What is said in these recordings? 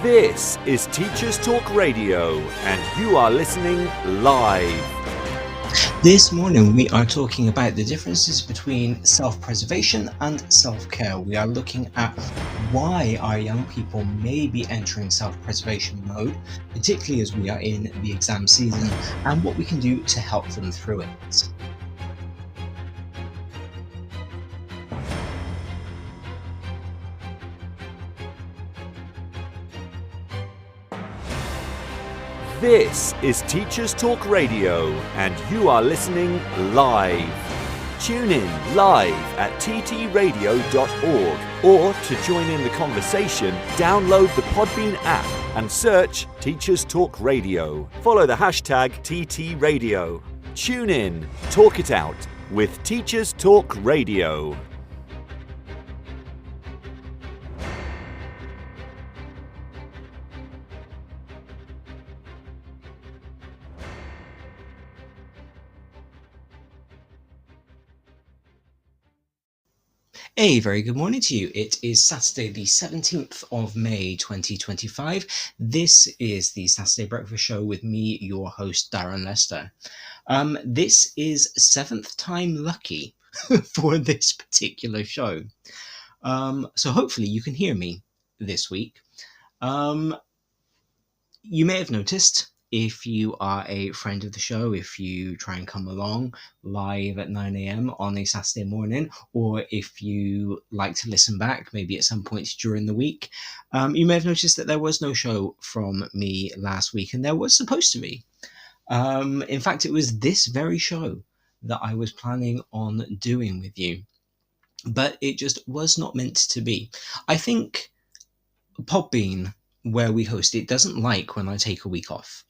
This is Teachers Talk Radio, and you are listening live. This morning we are talking about the differences between self-preservation and self-care. We are looking at why our young people may be entering self-preservation mode, particularly as we are in the exam season, and what we can do to help them through it. This is Teachers Talk Radio, and you are listening live. Tune in live at ttradio.org, or to join in the conversation, download the Podbean app and search Teachers Talk Radio. Follow the hashtag TTRadio. Tune in, talk it out with Teachers Talk Radio. A very good morning to you. It is Saturday the 17th of May 2025. This is the Saturday Breakfast Show with me, your host, Darren Lester. This is 7th time lucky for this particular show. So hopefully you can hear me this week. You may have noticed, if you are a friend of the show, if you try and come along live at 9 a.m. on a Saturday morning, or if you like to listen back, maybe at some point during the week, you may have noticed that there was no show from me last week, and there was supposed to be. In fact, it was this very show that I was planning on doing with you, but it just was not meant to be. I think Podbean, where we host it, doesn't like when I take a week off.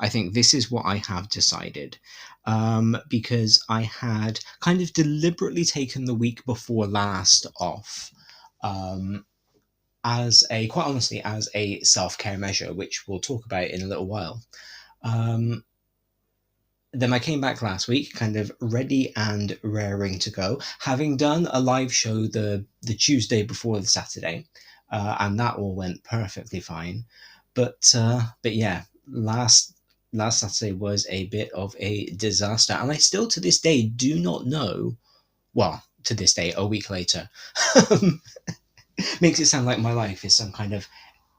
I think this is what I have decided, because I had kind of deliberately taken the week before last off, as a self-care measure, which we'll talk about in a little while. Then I came back last week, kind of ready and raring to go, having done a live show the Tuesday before the Saturday, and that all went perfectly fine. But yeah, last Saturday was a bit of a disaster, and I still to this day do not know. Well, to this day, a week later, makes it sound like my life is some kind of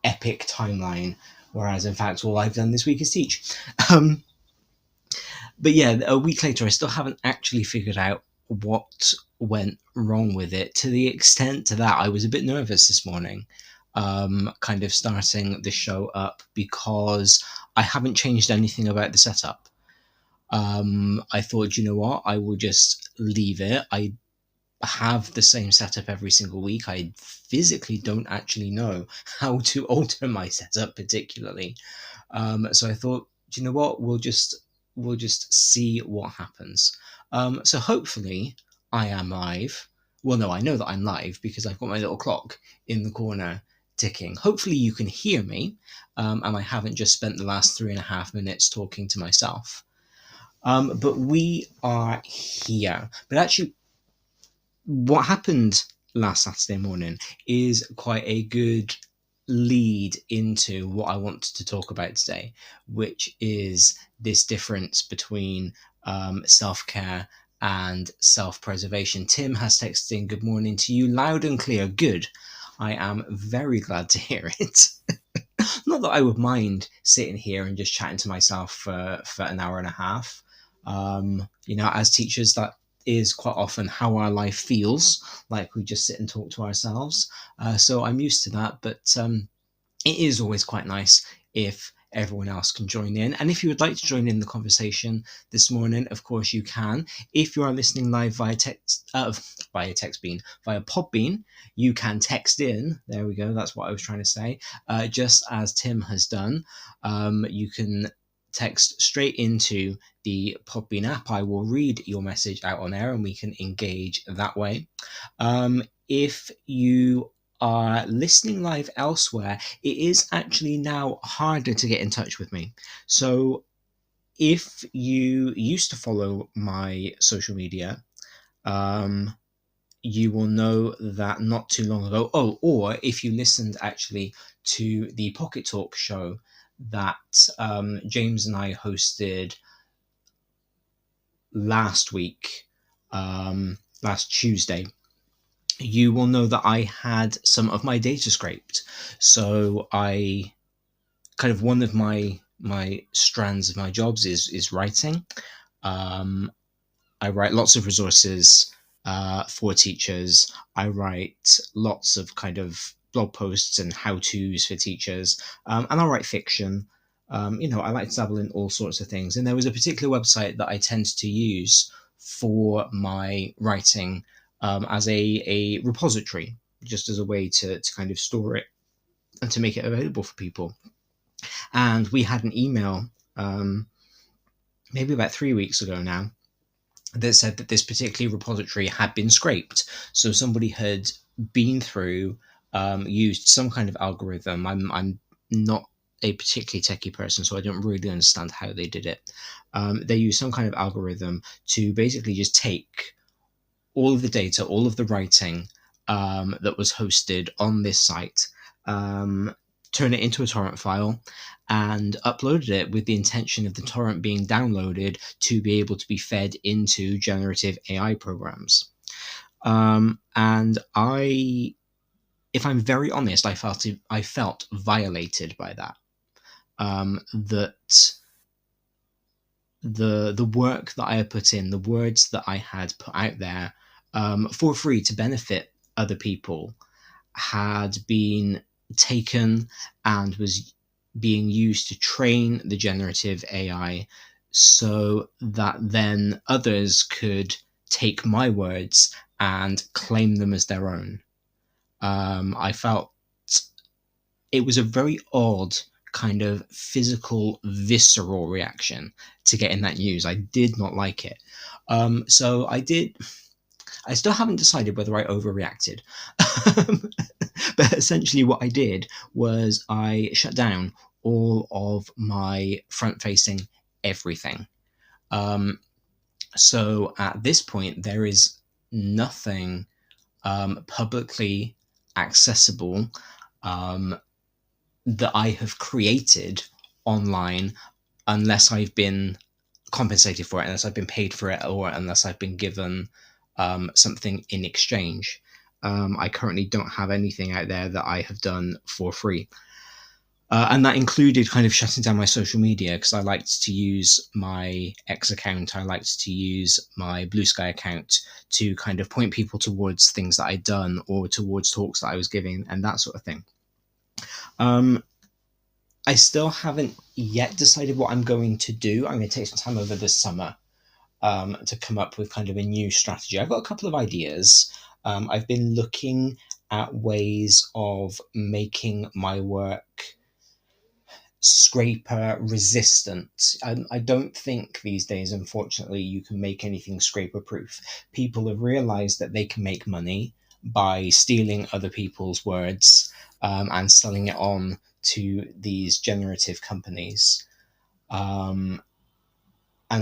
epic timeline, whereas in fact all I've done this week is teach. But yeah, a week later, I still haven't actually figured out what went wrong with it, to the extent that I was a bit nervous this morning, kind of starting the show up, because I haven't changed anything about the setup. I thought, you know what, I will just leave it. I have the same setup every single week. I physically don't actually know how to alter my setup particularly. So I thought, you know what, we'll just see what happens. So hopefully I am live. Well, no, I know that I'm live because I've got my little clock in the corner ticking. Hopefully you can hear me, and I haven't just spent the last 3.5 minutes talking to myself. But we are here. But actually, what happened last Saturday morning is quite a good lead into what I want to talk about today, which is this difference between self-care and self-preservation. Tim has texted in, "Good morning to you, loud and clear." Good. I am very glad to hear it. Not that I would mind sitting here and just chatting to myself for an hour and a half. As teachers, that is quite often how our life feels, like we just sit and talk to ourselves. So I'm used to that, but it is always quite nice if everyone else can join in. And if you would like to join in the conversation this morning, of course you can. If you are listening live via Podbean, you can text in. There we go. That's what I was trying to say. Just as Tim has done, you can text straight into the Podbean app. I will read your message out on air and we can engage that way. If you are listening live elsewhere, it is actually now harder to get in touch with me. So if you used to follow my social media, you will know that not too long ago, or if you listened actually to the Pocket Talk show that James and I hosted last week, last Tuesday, you will know that I had some of my data scraped. So I kind of, one of my strands of my jobs is writing. I write lots of resources for teachers. I write lots of kind of blog posts and how-tos for teachers, and I'll write fiction. I like to dabble in all sorts of things. And there was a particular website that I tend to use for my writing as a repository, just as a way to kind of store it and to make it available for people. And we had an email maybe about 3 weeks ago now that said that this particular repository had been scraped. So somebody had been through, used some kind of algorithm. I'm not a particularly techie person, so I don't really understand how they did it. They used some kind of algorithm to basically just take all of the data, all of the writing that was hosted on this site, turn it into a torrent file, and uploaded it with the intention of the torrent being downloaded to be able to be fed into generative AI programs. And if I'm very honest, I felt violated by that. That the work that I had put in, the words that I had put out there for free to benefit other people, had been taken and was being used to train the generative AI so that then others could take my words and claim them as their own. I felt it was a very odd kind of physical, visceral reaction to getting that news. I did not like it. So I still haven't decided whether I overreacted. But essentially what I did was I shut down all of my front-facing everything. So at this point, there is nothing publicly accessible that I have created online unless I've been compensated for it, unless I've been paid for it, or unless I've been given something in exchange. I currently don't have anything out there that I have done for free. And that included kind of shutting down my social media, because I liked to use my X account, I liked to use my Blue Sky account to kind of point people towards things that I'd done or towards talks that I was giving and that sort of thing. I still haven't yet decided what I'm going to do. I'm going to take some time over this summer to come up with kind of a new strategy. I've got a couple of ideas. I've been looking at ways of making my work scraper resistant. I don't think these days, unfortunately, you can make anything scraper proof. People have realized that they can make money by stealing other people's words and selling it on to these generative companies. And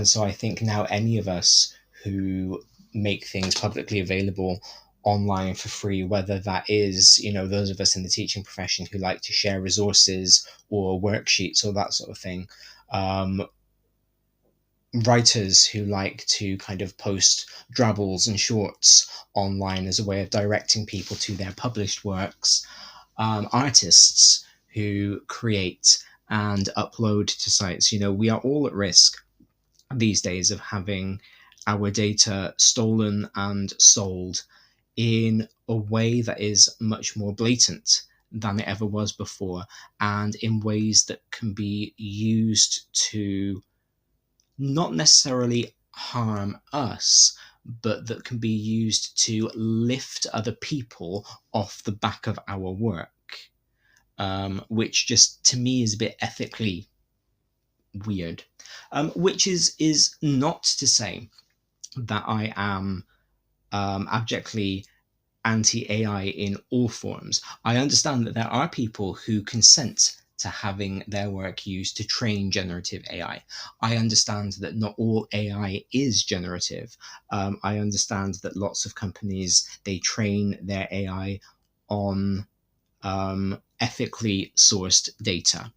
so I think now any of us who make things publicly available online for free, whether that is, those of us in the teaching profession who like to share resources or worksheets or that sort of thing, writers who like to kind of post drabbles and shorts online as a way of directing people to their published works, artists who create and upload to sites. We are all at risk these days of having our data stolen and sold in a way that is much more blatant than it ever was before, and in ways that can be used to not necessarily harm us, but that can be used to lift other people off the back of our work, which just to me is a bit ethically weird. Which is not to say that I am abjectly anti-AI in all forms. I understand that there are people who consent to having their work used to train generative AI. I understand that not all AI is generative. I understand that lots of companies, they train their AI on ethically sourced data.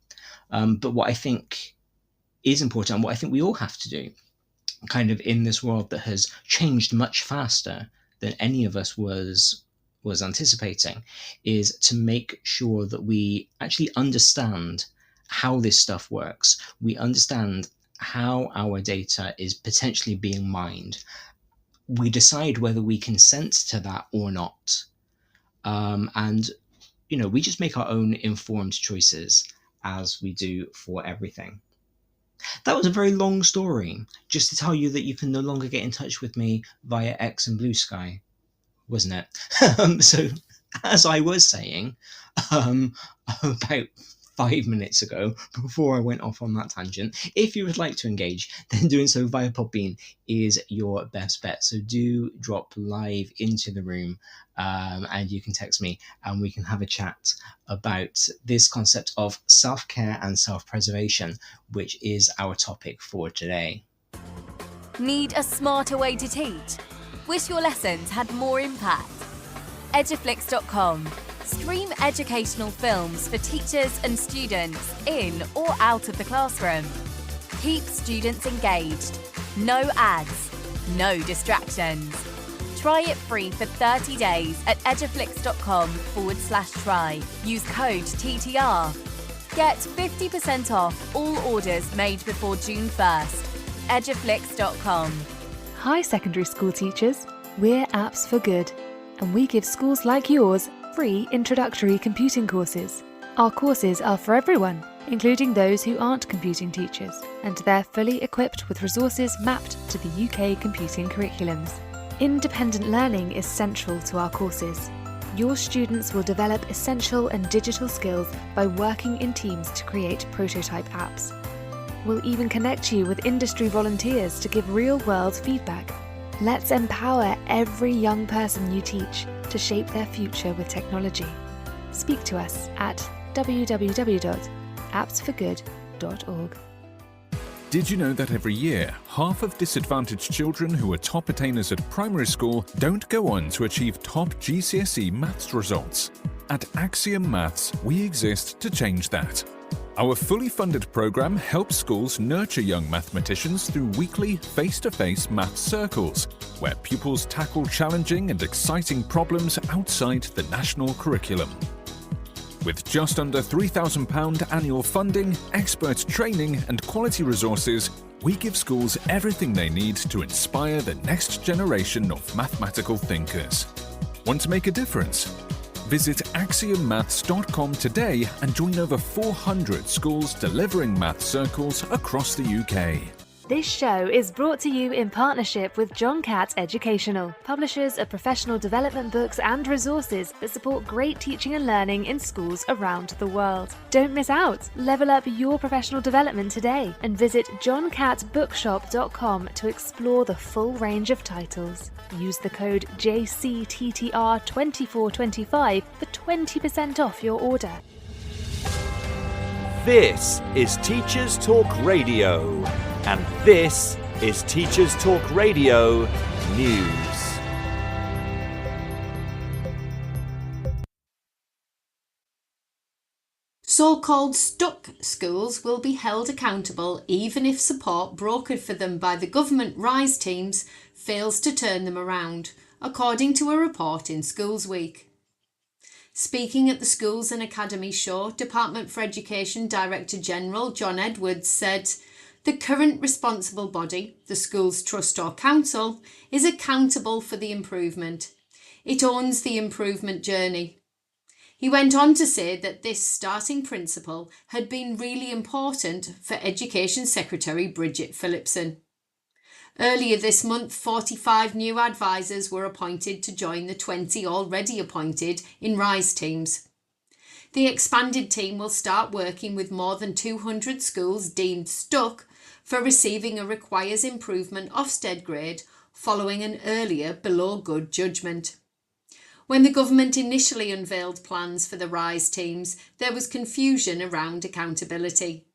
But what I think is important, and what I think we all have to do, kind of in this world that has changed much faster than any of us was anticipating, is to make sure that we actually understand how this stuff works. We understand how our data is potentially being mined. We decide whether we consent to that or not. And, we just make our own informed choices, as we do for everything. That was a very long story, just to tell you that you can no longer get in touch with me via X and Blue Sky, wasn't it? So, as I was saying, about 5 minutes ago, before I went off on that tangent, if you would like to engage, then doing so via Podbean is your best bet. So do drop live into the room, and you can text me and we can have a chat about this concept of self-care and self-preservation, which is our topic for today. Need a smarter way to teach? Wish your lessons had more impact? Eduflix.com. Stream educational films for teachers and students in or out of the classroom. Keep students engaged. No ads. No distractions. Try it free for 30 days at eduflix.com/try. Use code TTR. Get 50% off all orders made before June 1st. Eduflix.com. Hi secondary school teachers, we're Apps for Good, and we give schools like yours free introductory computing courses. Our courses are for everyone, including those who aren't computing teachers, and they're fully equipped with resources mapped to the UK computing curriculums. Independent learning is central to our courses. Your students will develop essential and digital skills by working in teams to create prototype apps. We'll even connect you with industry volunteers to give real-world feedback. Let's empower every young person you teach to shape their future with technology. Speak to us at www.appsforgood.org. Did you know that every year, half of disadvantaged children who are top attainers at primary school don't go on to achieve top GCSE maths results? At Axiom Maths, we exist to change that. Our fully funded programme helps schools nurture young mathematicians through weekly face-to-face maths circles, where pupils tackle challenging and exciting problems outside the national curriculum. With just under £3,000 annual funding, expert training and quality resources, we give schools everything they need to inspire the next generation of mathematical thinkers. Want to make a difference? Visit axiommaths.com today and join over 400 schools delivering maths circles across the UK. This show is brought to you in partnership with John Catt Educational, publishers of professional development books and resources that support great teaching and learning in schools around the world. Don't miss out! Level up your professional development today and visit johncattbookshop.com to explore the full range of titles. Use the code JCTTR2425 for 20% off your order. This is Teachers Talk Radio, and this is Teachers Talk Radio News. So-called stuck schools will be held accountable even if support brokered for them by the government RISE teams fails to turn them around, according to a report in Schools Week. Speaking at the Schools and Academies show, Department for Education Director General John Edwards said, "The current responsible body, the Schools Trust or Council, is accountable for the improvement. It owns the improvement journey." He went on to say that this starting principle had been really important for Education Secretary Bridget Phillipson. Earlier this month, 45 new advisors were appointed to join the 20 already appointed in RISE teams. The expanded team will start working with more than 200 schools deemed stuck for receiving a requires improvement Ofsted grade following an earlier below good judgment. When the government initially unveiled plans for the RISE teams, there was confusion around accountability.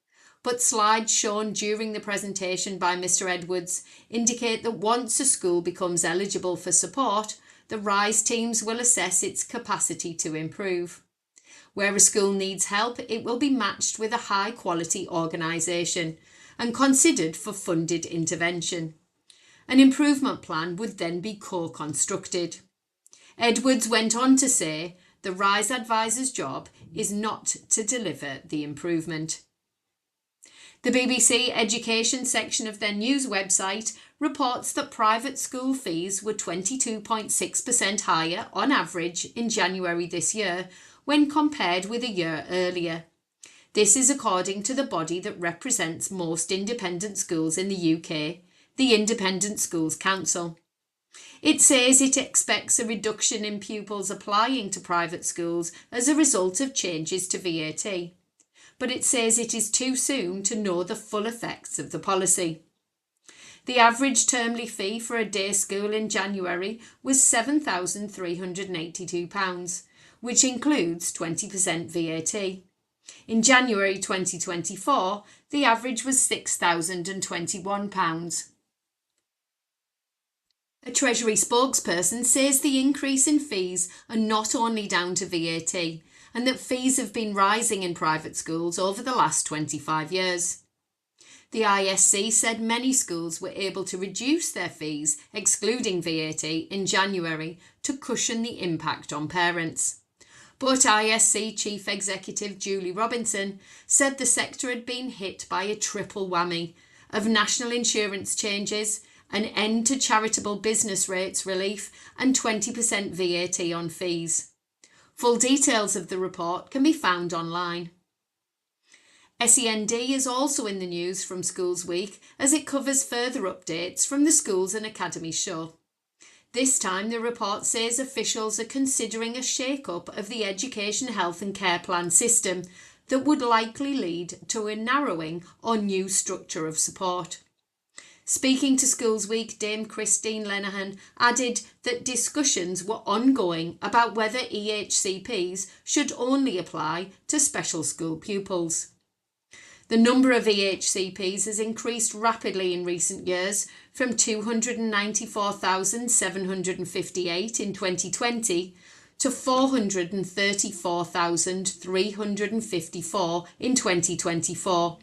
But slides shown during the presentation by Mr. Edwards indicate that once a school becomes eligible for support, the RISE teams will assess its capacity to improve. Where a school needs help, it will be matched with a high quality organisation and considered for funded intervention. An improvement plan would then be co-constructed. Edwards went on to say the RISE advisor's job is not to deliver the improvement. The BBC Education section of their news website reports that private school fees were 22.6% higher on average in January this year when compared with a year earlier. This is according to the body that represents most independent schools in the UK, the Independent Schools Council. It says it expects a reduction in pupils applying to private schools as a result of changes to VAT, but it says it is too soon to know the full effects of the policy. The average termly fee for a day school in January was £7,382, which includes 20% VAT. In January 2024, the average was £6,021. A Treasury spokesperson says the increase in fees are not only down to VAT, and that fees have been rising in private schools over the last 25 years. The ISC said many schools were able to reduce their fees, excluding VAT, in January to cushion the impact on parents. But ISC Chief Executive Julie Robinson said the sector had been hit by a triple whammy of national insurance changes, an end to charitable business rates relief and 20% VAT on fees. Full details of the report can be found online. SEND is also in the news from Schools Week as it covers further updates from the Schools and Academies show. This time the report says officials are considering a shake-up of the education, health and care plan system that would likely lead to a narrowing or new structure of support. Speaking to Schools Week, Dame Christine Lenihan added that discussions were ongoing about whether EHCPs should only apply to special school pupils. The number of EHCPs has increased rapidly in recent years, from 294,758 in 2020 to 434,354 in 2024,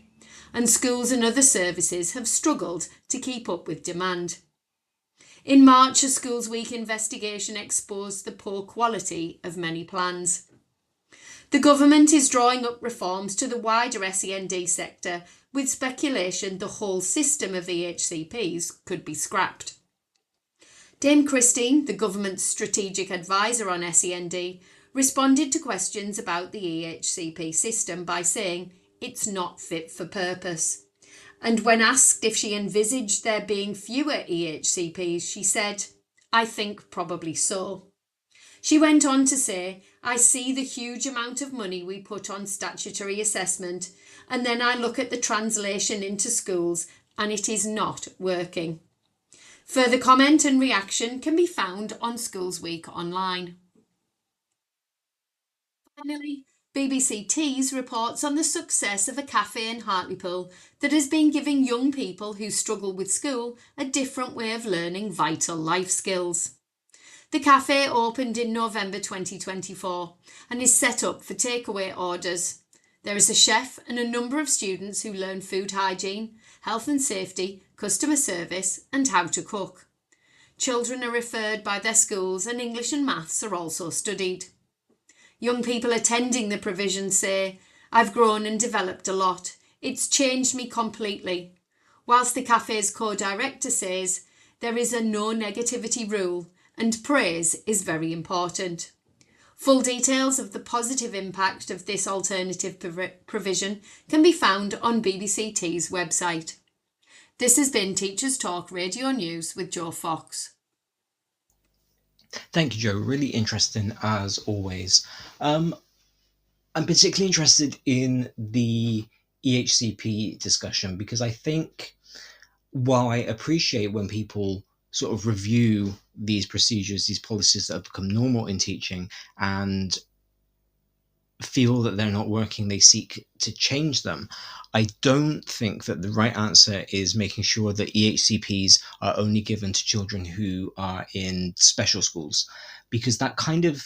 and schools and other services have struggled to keep up with demand. In March, a Schools Week investigation exposed the poor quality of many plans. The government is drawing up reforms to the wider SEND sector, with speculation the whole system of EHCPs could be scrapped. Dame Christine, the government's strategic advisor on SEND, responded to questions about the EHCP system by saying it's not fit for purpose. And when asked if she envisaged there being fewer EHCPs, she said, "I think probably so." She went on to say, "I see the huge amount of money we put on statutory assessment, and then I look at the translation into schools and it is not working." Further comment and reaction can be found on Schools Week online. Finally, BBC Tees reports on the success of a cafe in Hartlepool that has been giving young people who struggle with school a different way of learning vital life skills. The cafe opened in November 2024 and is set up for takeaway orders. There is a chef and a number of students who learn food hygiene, health and safety, customer service and how to cook. Children are referred by their schools and English and maths are also studied. Young people attending the provision say, "I've grown and developed a lot. It's changed me completely." Whilst the cafe's co-director says, "There is a no negativity rule and praise is very important." Full details of the positive impact of this alternative provision can be found on BBC Tees website. This has been Teachers Talk Radio News with Joe Fox. Thank you, Joe. Really interesting as always. I'm particularly interested in the EHCP discussion because I think while I appreciate when people sort of review these procedures, these policies that have become normal in teaching, and feel that they're not working, they seek to change them. I don't think that the right answer is making sure that EHCPs are only given to children who are in special schools, because that kind of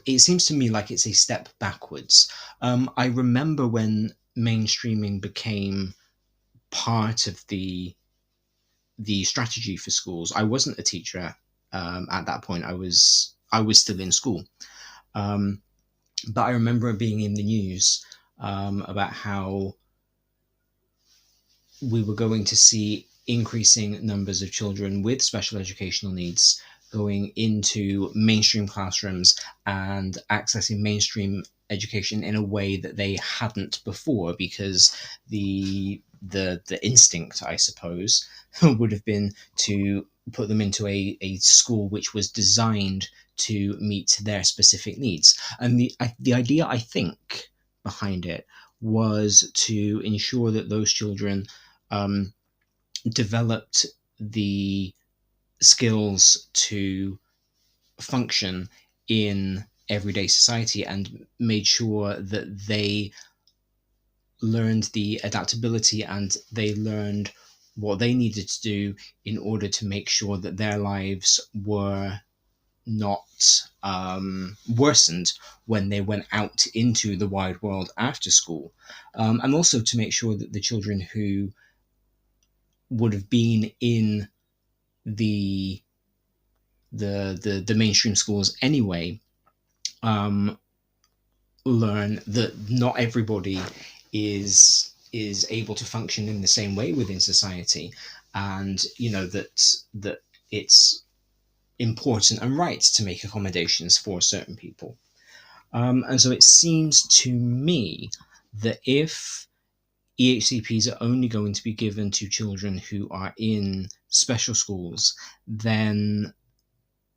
it seems to me like it's a step backwards. I remember when mainstreaming became part of the strategy for schools. I wasn't a teacher at that point. I was still in school. But I remember it being in the news about how we were going to see increasing numbers of children with special educational needs going into mainstream classrooms and accessing mainstream education in a way that they hadn't before, because the instinct, I suppose, would have been to put them into a school which was designed to meet their specific needs. And the idea, I think, behind it was to ensure that those children developed the skills to function in everyday society, and made sure that they learned the adaptability and they learned what they needed to do in order to make sure that their lives were not worsened when they went out into the wide world after school, and also to make sure that the children who would have been in the mainstream schools anyway learn that not everybody is able to function in the same way within society, and that it's important and right to make accommodations for certain people. And so it seems to me that if EHCPs are only going to be given to children who are in special schools, then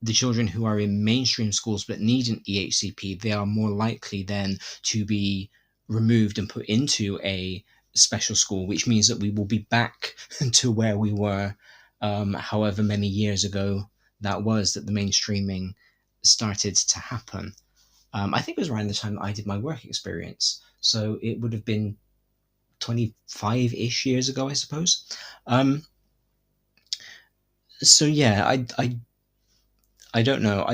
the children who are in mainstream schools but need an EHCP, they are more likely then to be removed and put into a special school, which means that we will be back to where we were however many years ago that the mainstreaming started to happen. I think it was around the time that I did my work experience, so it would have been 25-ish years ago, I suppose. So yeah, I don't know.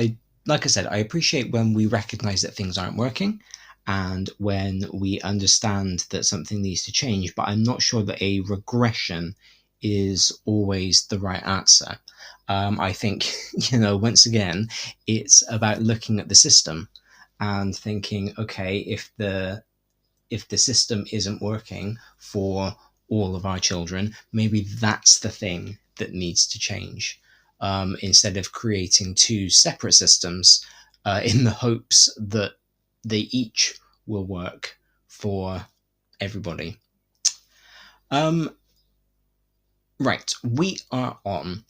Like I said, I appreciate when we recognize that things aren't working and when we understand that something needs to change, but I'm not sure that a regression is always the right answer. I think, once again, it's about looking at the system and thinking, okay, if the system isn't working for all of our children, maybe that's the thing that needs to change, instead of creating two separate systems in the hopes that they each will work for everybody. Right, we are on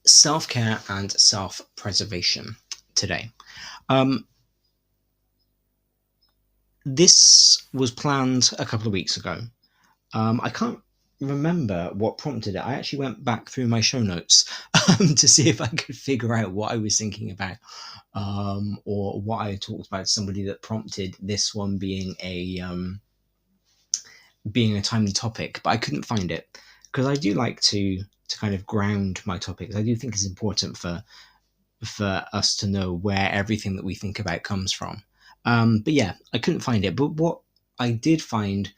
self-care and self-preservation today. This was planned a couple of weeks ago. I can't remember what prompted it. I actually went back through my show notes to see if I could figure out what I was thinking about, or what I talked about, somebody that prompted this one being a timely topic, but I couldn't find it, because I do like to kind of ground my topics. I do think it's important for us to know where everything that we think about comes from. But yeah, I couldn't find it. But what I did find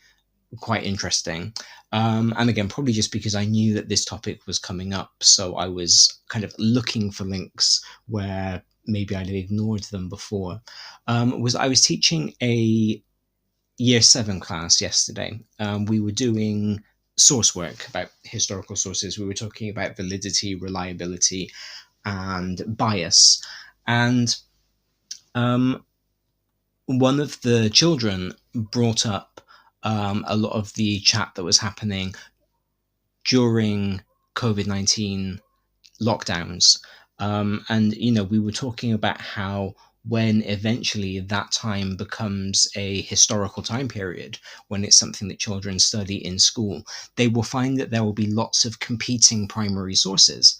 quite interesting, and again, probably just because I knew that this topic was coming up, so I was kind of looking for links where maybe I'd ignored them before, was I was teaching a Year 7 class yesterday. We were doing source work about historical sources. We were talking about validity, reliability, and bias. And one of the children brought up a lot of the chat that was happening during COVID-19 lockdowns. And, we were talking about how when eventually that time becomes a historical time period, when it's something that children study in school, they will find that there will be lots of competing primary sources,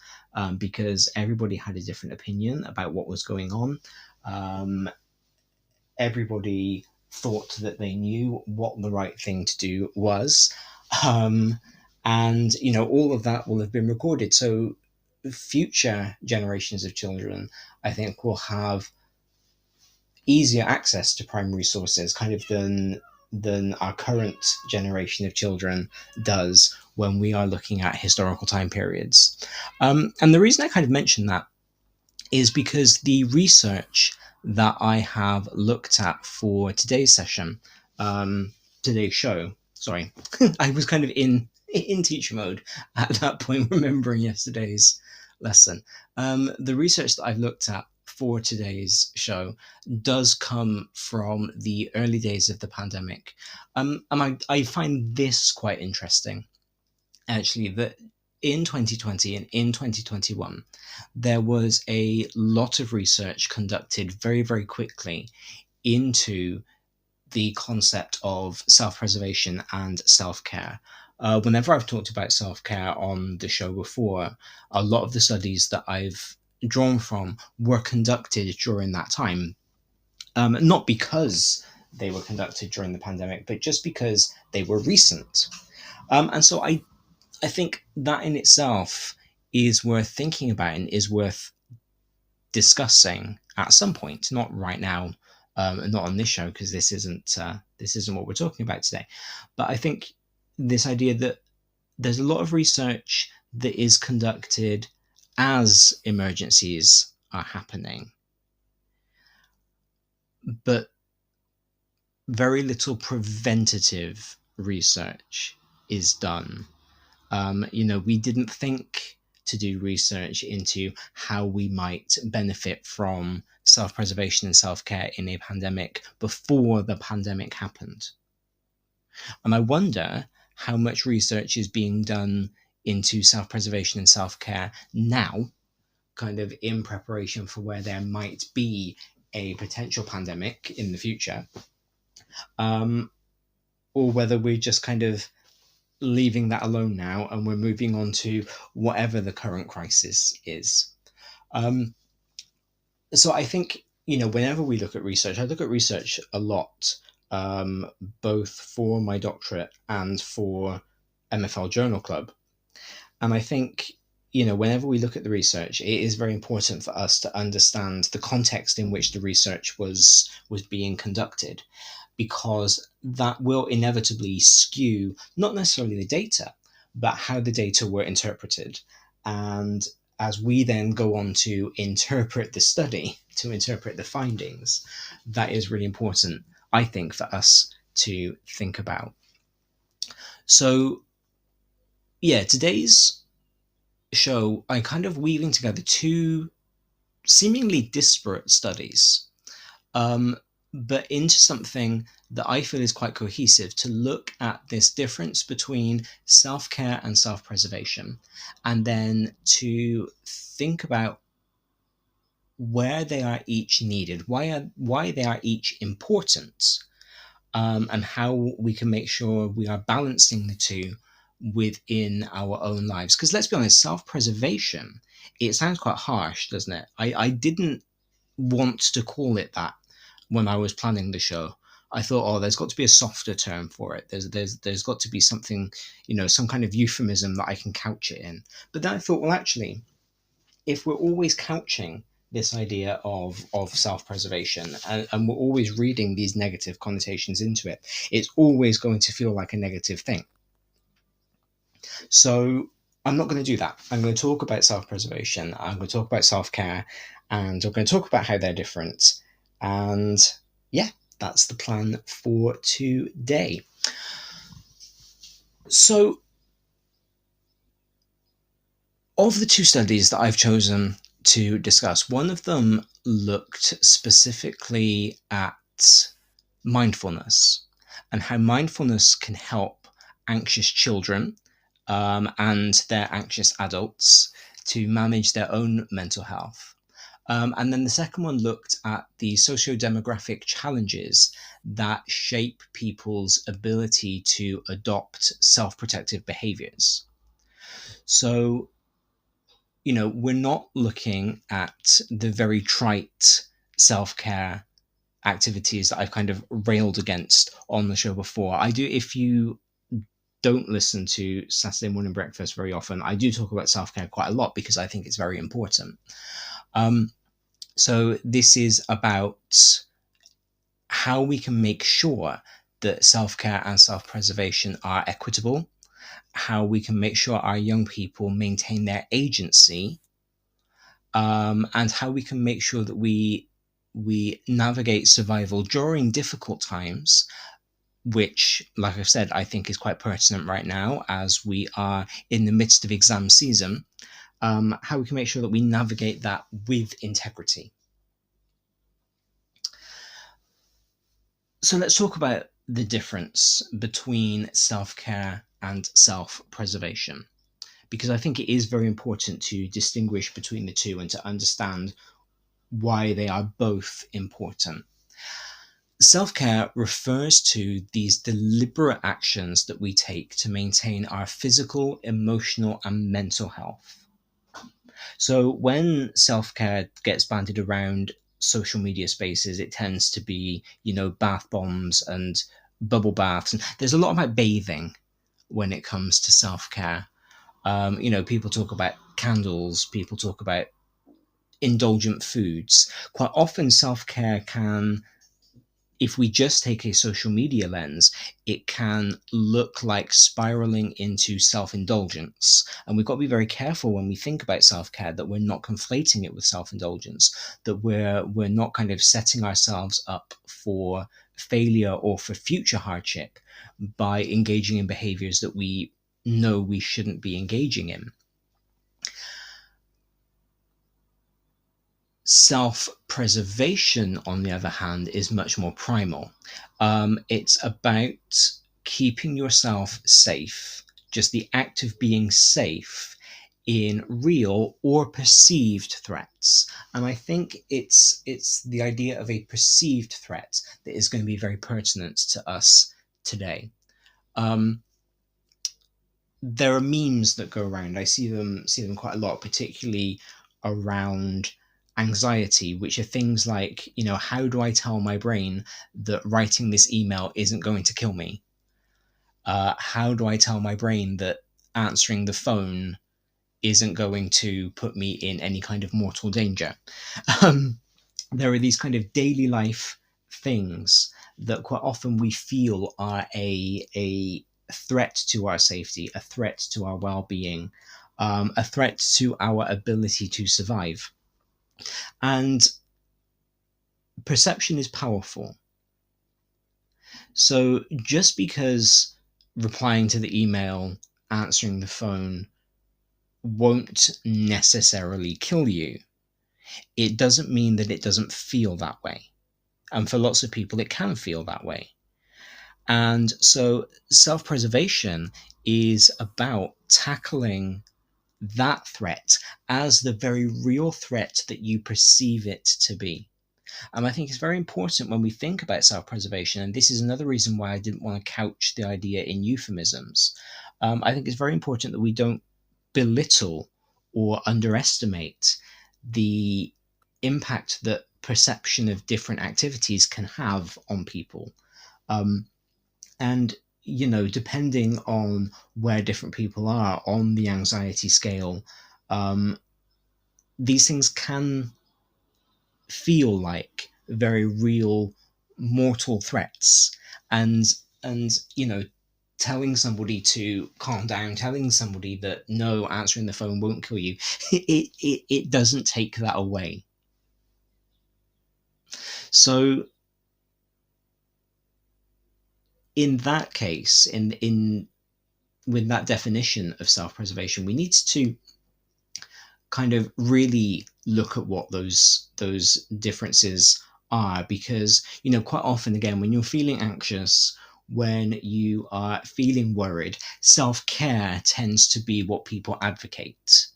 because everybody had a different opinion about what was going on. Everybody thought that they knew what the right thing to do was. And, all of that will have been recorded. So future generations of children, I think, will have easier access to primary sources kind of than our current generation of children does when we are looking at historical time periods. And the reason I kind of mention that is because the research that I have looked at for today's session, today's show, sorry, I was kind of in teacher mode at that point, remembering yesterday's lesson. The research that I've looked at for today's show does come from the early days of the pandemic. And I find this quite interesting, actually, that in 2020 and in 2021, there was a lot of research conducted very, very quickly into the concept of self-preservation and self-care. Whenever I've talked about self-care on the show before, a lot of the studies that I've drawn from were conducted during that time. Not because they were conducted during the pandemic, but just because they were recent. And so I think that in itself is worth thinking about and is worth discussing at some point, not right now, and not on this show, because this isn't what we're talking about today. But I think this idea that there's a lot of research that is conducted as emergencies are happening, but very little preventative research is done. We didn't think to do research into how we might benefit from self-preservation and self-care in a pandemic before the pandemic happened. And I wonder how much research is being done into self-preservation and self-care now, kind of in preparation for where there might be a potential pandemic in the future, or whether we're just kind of leaving that alone now and we're moving on to whatever the current crisis is. So I think, whenever we look at research, I look at research a lot, both for my doctorate and for MFL Journal Club. And I think, whenever we look at the research, it is very important for us to understand the context in which the research was being conducted, because that will inevitably skew not necessarily the data, but how the data were interpreted. And as we then go on to interpret the study, to interpret the findings, that is really important, I think, for us to think about. So, yeah, today's show, I'm kind of weaving together two seemingly disparate studies, but into something that I feel is quite cohesive, to look at this difference between self-care and self-preservation, and then to think about where they are each needed, why they are each important, and how we can make sure we are balancing the two within our own lives. Because let's be honest, self-preservation, it sounds quite harsh, doesn't it? I didn't want to call it that when I was planning the show. I thought, there's got to be a softer term for it. There's got to be something, some kind of euphemism that I can couch it in. But then I thought, well, actually, if we're always couching this idea of self-preservation and we're always reading these negative connotations into it, it's always going to feel like a negative thing. So I'm not going to do that. I'm going to talk about self-preservation. I'm going to talk about self-care, and we're going to talk about how they're different. And yeah, that's the plan for today. So, of the two studies that I've chosen to discuss, one of them looked specifically at mindfulness and how mindfulness can help anxious children and their anxious adults to manage their own mental health. And then the second one looked at the socio-demographic challenges that shape people's ability to adopt self-protective behaviors. So, we're not looking at the very trite self-care activities that I've kind of railed against on the show before. If you don't listen to Saturday Morning Breakfast very often, I do talk about self-care quite a lot because I think it's very important. So this is about how we can make sure that self-care and self-preservation are equitable, how we can make sure our young people maintain their agency, and how we can make sure that we navigate survival during difficult times, which, like I've said, I think is quite pertinent right now as we are in the midst of exam season, how we can make sure that we navigate that with integrity. So let's talk about the difference between self-care and self-preservation, because I think it is very important to distinguish between the two and to understand why they are both important. Self-care refers to these deliberate actions that we take to maintain our physical, emotional, and mental health. So when self-care gets bandied around social media spaces, it tends to be, bath bombs and bubble baths. And there's a lot about bathing when it comes to self-care. People talk about candles, people talk about indulgent foods. Quite often self-care can, if we just take a social media lens, it can look like spiraling into self-indulgence. And we've got to be very careful when we think about self-care that we're not conflating it with self-indulgence, that we're not kind of setting ourselves up for failure or for future hardship by engaging in behaviors that we know we shouldn't be engaging in. Self-preservation, on the other hand, is much more primal. It's about keeping yourself safe, just the act of being safe in real or perceived threats. And I think it's the idea of a perceived threat that is going to be very pertinent to us today. There are memes that go around. I see them quite a lot, particularly around anxiety, which are things like, how do I tell my brain that writing this email isn't going to kill me? How do I tell my brain that answering the phone isn't going to put me in any kind of mortal danger? There are these kind of daily life things that quite often we feel are a threat to our safety, a threat to our well-being, a threat to our ability to survive. And perception is powerful. So just because replying to the email, answering the phone won't necessarily kill you, it doesn't mean that it doesn't feel that way. And for lots of people, it can feel that way. And so self-preservation is about tackling that threat as the very real threat that you perceive it to be. And I think it's very important when we think about self-preservation, and this is another reason why I didn't want to couch the idea in euphemisms. I think it's very important that we don't belittle or underestimate the impact that perception of different activities can have on people. And depending on where different people are on the anxiety scale, these things can feel like very real mortal threats. And telling somebody to calm down, telling somebody that no, answering the phone won't kill you, it doesn't take that away. So in that case, with that definition of self-preservation, we need to kind of really look at what those differences are, because quite often, again, when you're feeling anxious, when you are feeling worried, self-care tends to be what people advocate.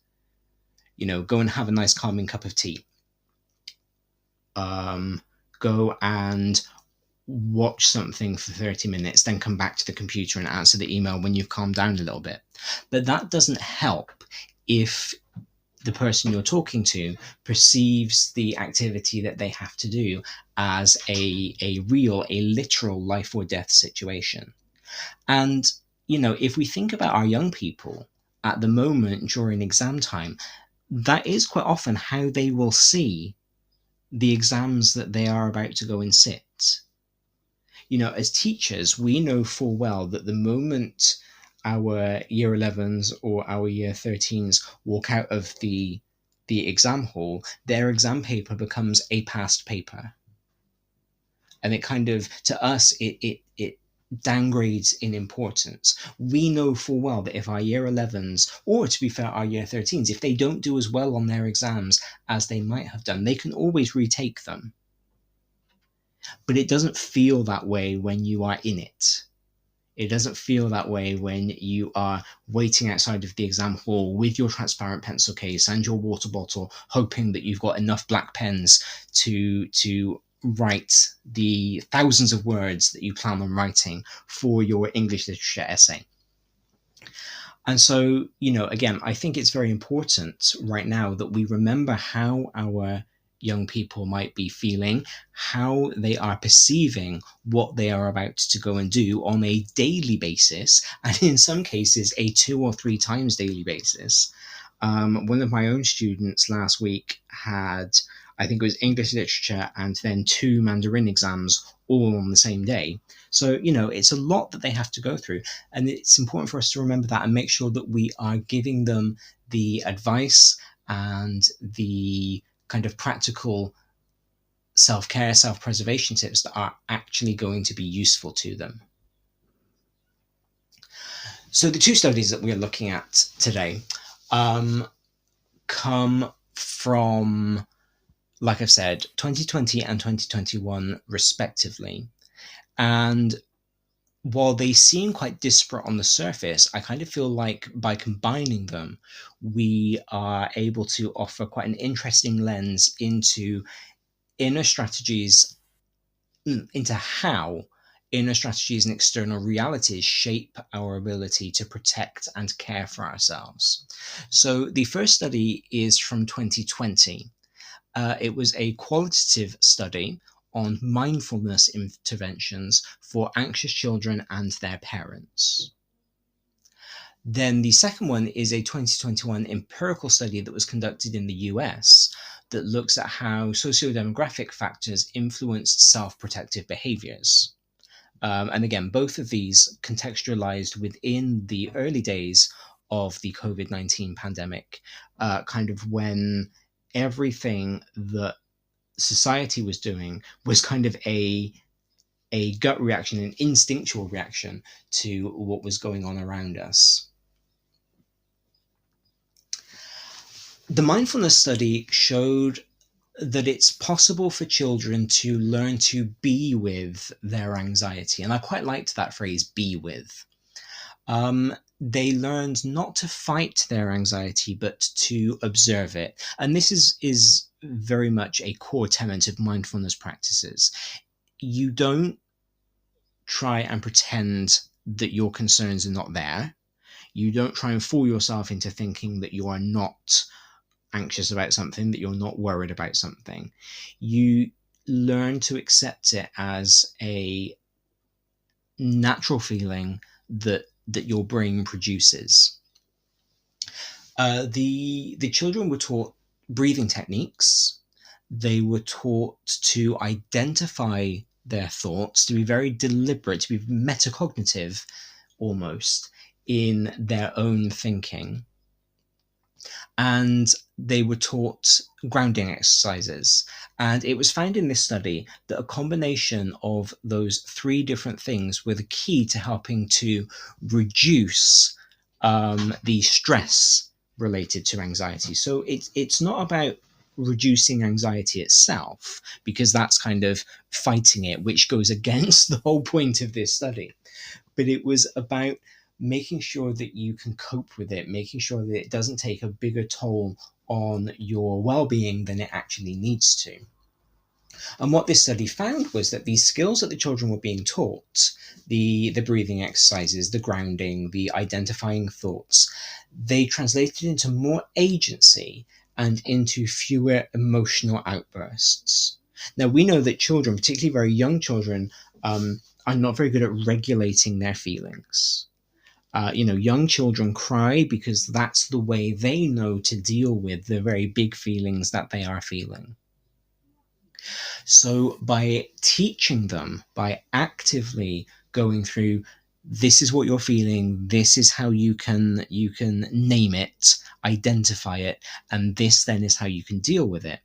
Go and have a nice calming cup of tea. go and watch something for 30 minutes, then come back to the computer and answer the email when you've calmed down a little bit. But that doesn't help if the person you're talking to perceives the activity that they have to do as a literal life or death situation. And, if we think about our young people at the moment during exam time, that is quite often how they will see the exams that they are about to go and sit. As teachers, we know full well that the moment our year 11s or our year 13s walk out of the exam hall, their exam paper becomes a past paper. And it kind of, to us, it downgrades in importance. We know full well that if our year 11s, or to be fair, our year 13s, if they don't do as well on their exams as they might have done, they can always retake them. But it doesn't feel that way when you are in it. It doesn't feel that way when you are waiting outside of the exam hall with your transparent pencil case and your water bottle, hoping that you've got enough black pens to write the thousands of words that you plan on writing for your English literature essay. And so, again, I think it's very important right now that we remember how our young people might be feeling, how they are perceiving what they are about to go and do on a daily basis, and in some cases, a 2 or 3 times daily basis. One of my own students last week had, I think it was English literature and then 2 Mandarin exams all on the same day. So, it's a lot that they have to go through. And it's important for us to remember that and make sure that we are giving them the advice and the kind of practical self-care, self-preservation tips that are actually going to be useful to them. So the 2 studies that we're looking at today come from, like I've said, 2020 and 2021 respectively. And while they seem quite disparate on the surface, I kind of feel like by combining them, we are able to offer quite an interesting lens into how inner strategies and external realities shape our ability to protect and care for ourselves. So the first study is from 2020. It was a qualitative study on mindfulness interventions for anxious children and their parents. Then the second one is a 2021 empirical study that was conducted in the US that looks at how socio-demographic factors influenced self-protective behaviors. And again, both of these contextualized within the early days of the COVID-19 pandemic, kind of when everything that society was doing was kind of a gut reaction, an instinctual reaction to what was going on around us. The mindfulness study showed that it's possible for children to learn to be with their anxiety. And I quite liked that phrase, be with. They learned not to fight their anxiety, but to observe it. And this is very much a core tenet of mindfulness practices. You don't try and pretend that your concerns are not there. You don't try and fool yourself into thinking that you are not anxious about something, that you're not worried about something. You learn to accept it as a natural feeling that your brain produces. The children were taught breathing techniques. They were taught to identify their thoughts, to be very deliberate, to be metacognitive almost in their own thinking. And they were taught grounding exercises. And it was found in this study that a combination of those 3 different things were the key to helping to reduce the stress related to anxiety. So it's not about reducing anxiety itself, because that's kind of fighting it, which goes against the whole point of this study. But it was about making sure that you can cope with it, making sure that it doesn't take a bigger toll on your well-being than it actually needs to. And what this study found was that these skills that the children were being taught, the breathing exercises, the grounding, the identifying thoughts, they translated into more agency and into fewer emotional outbursts. Now, we know that children, particularly very young children, are not very good at regulating their feelings. Young children cry because that's the way they know to deal with the very big feelings that they are feeling. So by teaching them, by actively going through, this is what you're feeling, this is how you can name it, identify it, and this then is how you can deal with it.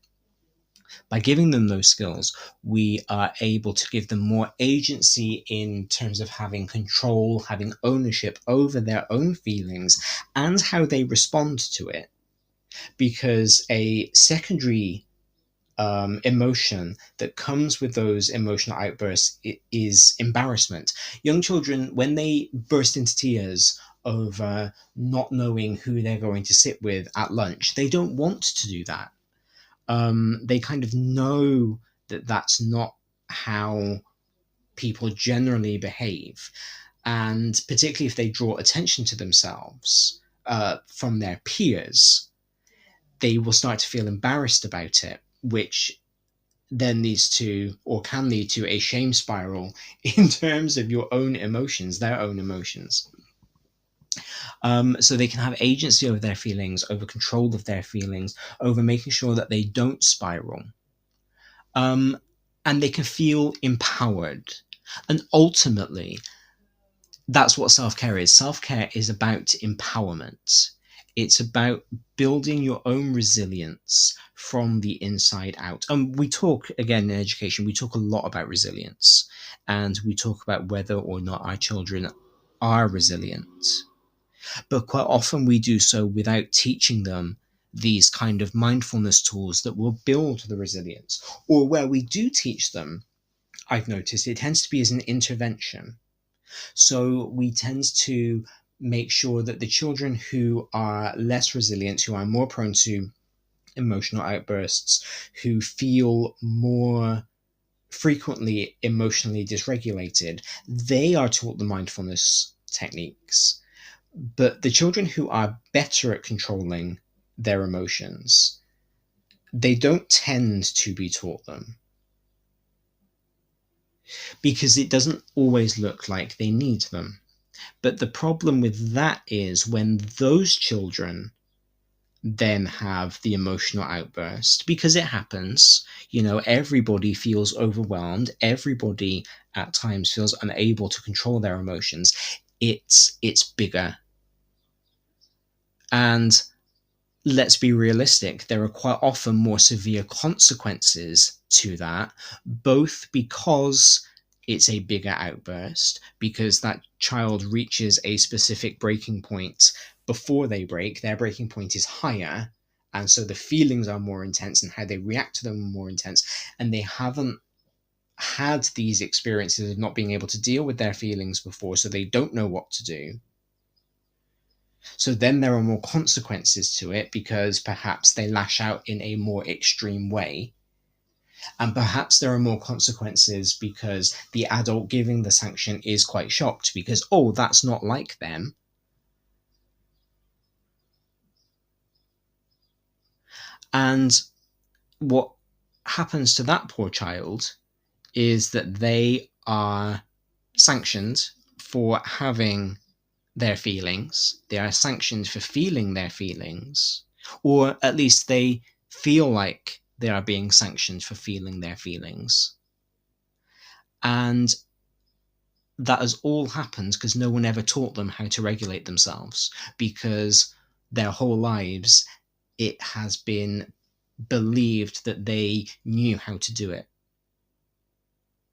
By giving them those skills, we are able to give them more agency in terms of having control, having ownership over their own feelings and how they respond to it. Because a secondary emotion that comes with those emotional outbursts is embarrassment. Young children, when they burst into tears over not knowing who they're going to sit with at lunch, they don't want to do that. They kind of know that that's not how people generally behave. And particularly if they draw attention to themselves from their peers, they will start to feel embarrassed about it, which then leads to, or can lead to, a shame spiral in terms of your own emotions, their own emotions. So they can have agency over their feelings, over control of their feelings, over making sure that they don't spiral. And they can feel empowered. And ultimately, that's what self-care is. Self-care is about empowerment. It's about building your own resilience from the inside out. And we talk, again, in education, we talk a lot about resilience. And we talk about whether or not our children are resilient. But quite often we do so without teaching them these kind of mindfulness tools that will build the resilience. Or where we do teach them, I've noticed it tends to be as an intervention. So we tend to make sure that the children who are less resilient, who are more prone to emotional outbursts, who feel more frequently emotionally dysregulated, they are taught the mindfulness techniques. But the children who are better at controlling their emotions, they don't tend to be taught them, because it doesn't always look like they need them. But the problem with that is when those children then have the emotional outburst, because it happens, everybody feels overwhelmed, everybody at times feels unable to control their emotions. It's bigger. And let's be realistic, there are quite often more severe consequences to that, both because it's a bigger outburst, because that child reaches a specific breaking point before they break. Their breaking point is higher, and so the feelings are more intense and how they react to them are more intense, and they haven't had these experiences of not being able to deal with their feelings before, so they don't know what to do. So then there are more consequences to it, because perhaps they lash out in a more extreme way. And perhaps there are more consequences because the adult giving the sanction is quite shocked because, oh, that's not like them. And what happens to that poor child is that they are sanctioned for having their feelings. They are sanctioned for feeling their feelings, or at least they feel like they are being sanctioned for feeling their feelings. And that has all happened because no one ever taught them how to regulate themselves, because their whole lives it has been believed that they knew how to do it.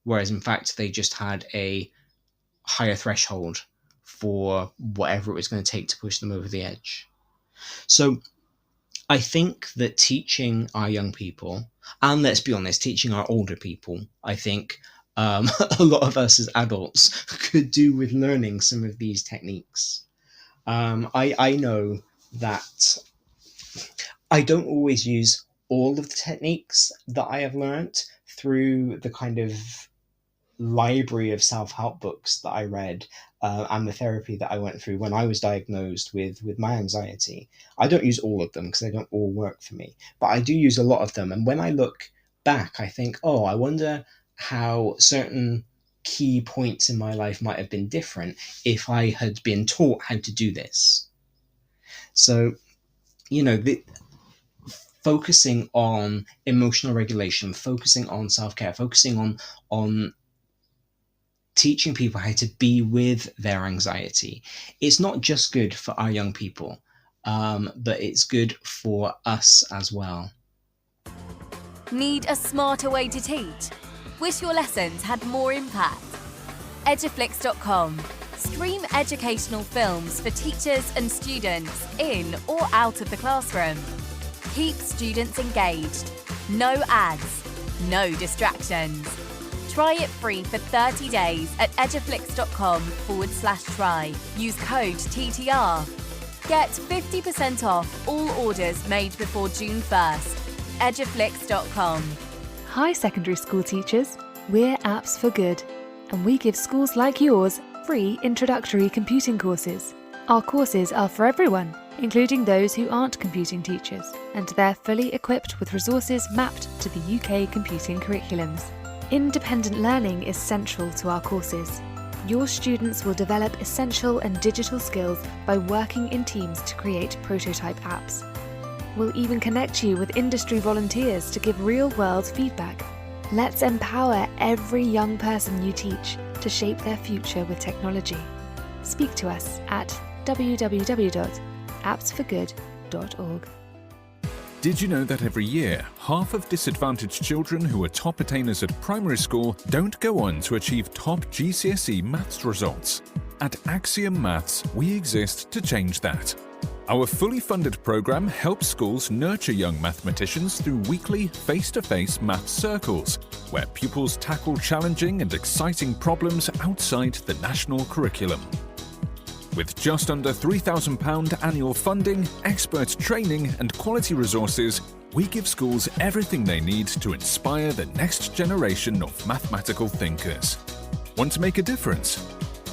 Whereas in fact, they just had a higher threshold for whatever it was going to take to push them over the edge. So I think that teaching our young people, and let's be honest, teaching our older people, I think a lot of us as adults could do with learning some of these techniques. I know that I don't always use all of the techniques that I have learned through the kind of library of self-help books that I read, and the therapy that I went through when I was diagnosed with my anxiety. I don't use all of them because they don't all work for me, but I do use a lot of them. And when I look back, I think, oh, I wonder how certain key points in my life might have been different if I had been taught how to do this. So, focusing on emotional regulation, focusing on self-care, focusing on teaching people how to be with their anxiety. It's not just good for our young people, but it's good for us as well. Need a smarter way to teach? Wish your lessons had more impact? Eduflix.com. Stream educational films for teachers and students in or out of the classroom. Keep students engaged. No ads, no distractions. Try it free for 30 days at eduflix.com/try. Use code TTR. Get 50% off all orders made before June 1st. Eduflix.com. Hi secondary school teachers, we're Apps for Good, and we give schools like yours free introductory computing courses. Our courses are for everyone, including those who aren't computing teachers, and they're fully equipped with resources mapped to the UK computing curriculums. Independent learning is central to our courses. Your students will develop essential and digital skills by working in teams to create prototype apps. We'll even connect you with industry volunteers to give real-world feedback. Let's empower every young person you teach to shape their future with technology. Speak to us at www.appsforgood.org. Did you know that every year, half of disadvantaged children who are top attainers at primary school don't go on to achieve top GCSE maths results? At Axiom Maths, we exist to change that. Our fully funded programme helps schools nurture young mathematicians through weekly face-to-face maths circles, where pupils tackle challenging and exciting problems outside the national curriculum. With just under £3,000 annual funding, expert training and quality resources, we give schools everything they need to inspire the next generation of mathematical thinkers. Want to make a difference?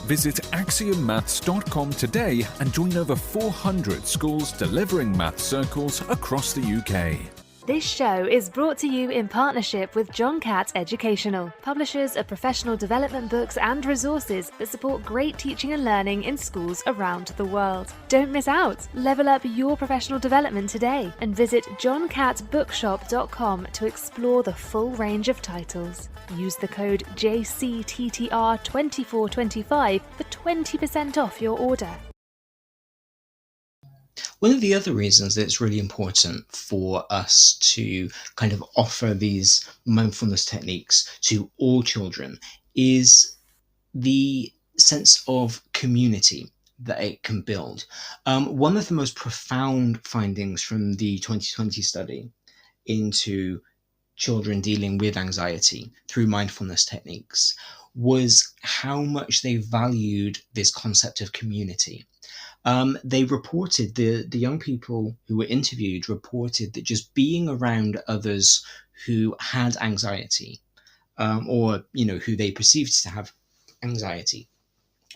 Visit axiommaths.com today and join over 400 schools delivering math circles across the UK. This show is brought to you in partnership with John Catt Educational, publishers of professional development books and resources that support great teaching and learning in schools around the world. Don't miss out. Level up your professional development today and visit johncattbookshop.com to explore the full range of titles. Use the code JCTTR2425 for 20% off your order. One of the other reasons that it's really important for us to kind of offer these mindfulness techniques to all children is the sense of community that it can build. One of the most profound findings from the 2020 study into children dealing with anxiety through mindfulness techniques was how much they valued this concept of community. They reported, the young people who were interviewed reported that just being around others who had anxiety, or who they perceived to have anxiety,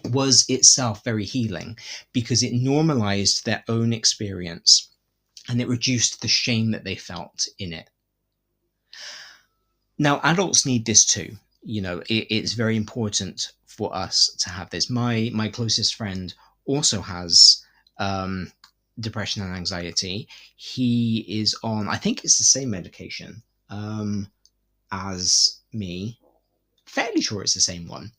was itself very healing because it normalized their own experience and it reduced the shame that they felt in it. Now, adults need this too. It's very important for us to have this. My closest friend also has depression and anxiety. He is on, I think it's the same medication as me. Fairly sure it's the same one.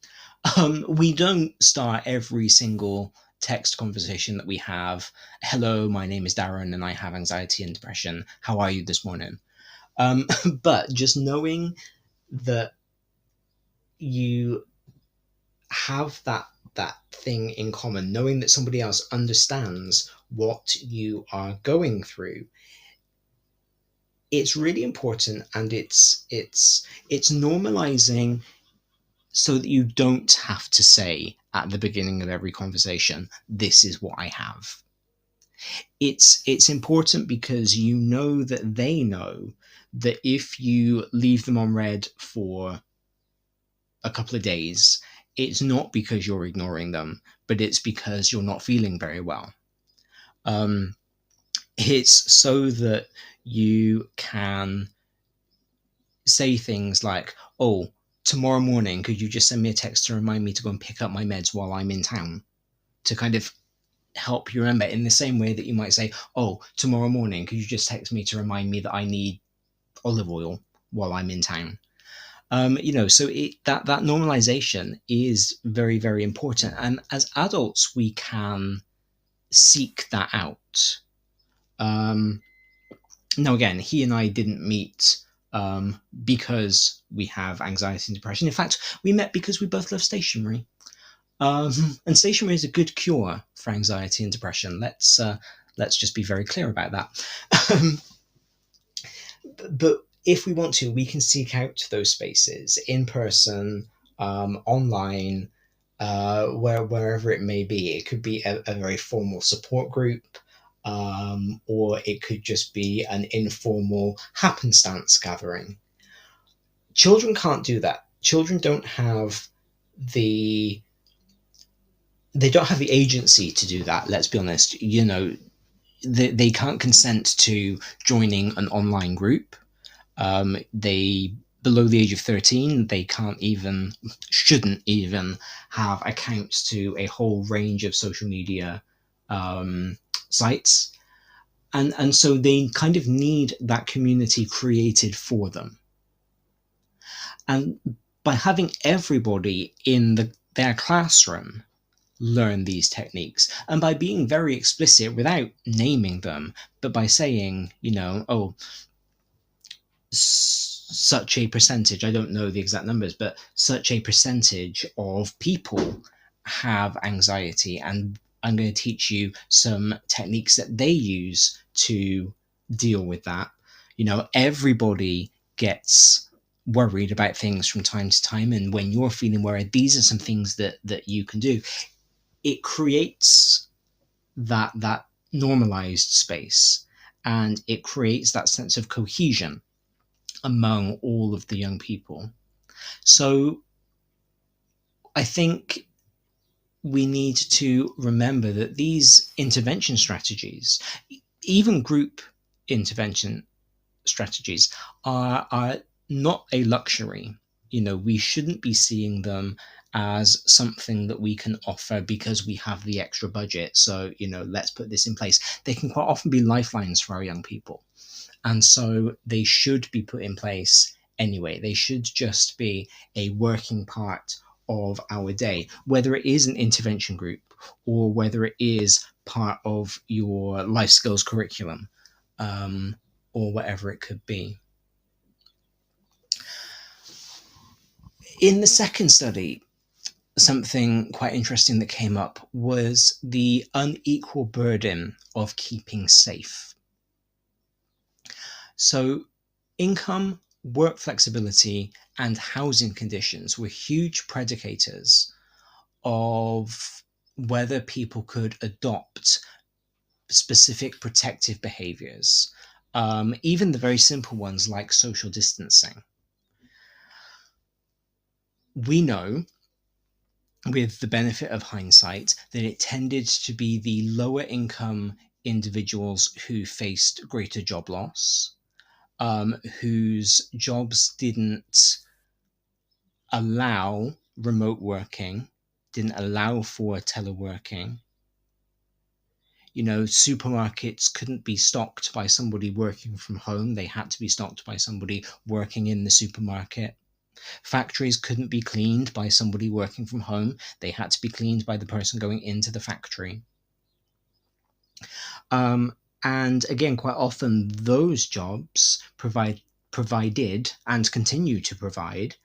We don't start every single text conversation that we have, "Hello, my name is Darren and I have anxiety and depression. How are you this morning?" But just knowing that you have that thing in common, knowing that somebody else understands what you are going through, it's really important, and it's normalizing so that you don't have to say at the beginning of every conversation, "This is what I have." It's important because you know that they know that if you leave them on red for a couple of days, it's not because you're ignoring them, but it's because you're not feeling very well. It's so that you can say things like, oh, tomorrow morning, could you just send me a text to remind me to go and pick up my meds while I'm in town? To kind of help you remember, in the same way that you might say, oh, tomorrow morning, could you just text me to remind me that I need olive oil while I'm in town? So that normalization is very, very important. And as adults, we can seek that out. Now, again, he and I didn't meet because we have anxiety and depression. In fact, we met because we both love stationery. And stationery is a good cure for anxiety and depression. Let's just be very clear about that. But if we want to, we can seek out those spaces in person, online, wherever it may be. It could be a very formal support group, or it could just be an informal happenstance gathering. Children can't do that. Children don't have the agency to do that. Let's be honest. They can't consent to joining an online group. They below the age of 13, they shouldn't even have accounts to a whole range of social media sites. And so they kind of need that community created for them. And by having everybody in their classroom learn these techniques, and by being very explicit without naming them, but by saying, such a percentage, I don't know the exact numbers, but such a percentage of people have anxiety, and I'm going to teach you some techniques that they use to deal with that. Everybody gets worried about things from time to time, and when you're feeling worried, these are some things that you can do. It creates that normalized space, and it creates that sense of cohesion among all of the young people. So I think we need to remember that these intervention strategies, even group intervention strategies, are not a luxury. We shouldn't be seeing them as something that we can offer because we have the extra budget. So, let's put this in place. They can quite often be lifelines for our young people. And so they should be put in place anyway. They should just be a working part of our day, whether it is an intervention group or whether it is part of your life skills curriculum, or whatever it could be. In the second study, something quite interesting that came up was the unequal burden of keeping safe. So income, work flexibility, and housing conditions were huge predicators of whether people could adopt specific protective behaviors, even the very simple ones like social distancing. We know, with the benefit of hindsight, that it tended to be the lower income individuals who faced greater job loss, whose jobs didn't allow remote working, didn't allow for teleworking. Supermarkets couldn't be stocked by somebody working from home. They had to be stocked by somebody working in the supermarket. Factories couldn't be cleaned by somebody working from home. They had to be cleaned by the person going into the factory. And again, quite often those jobs provided and continue to provide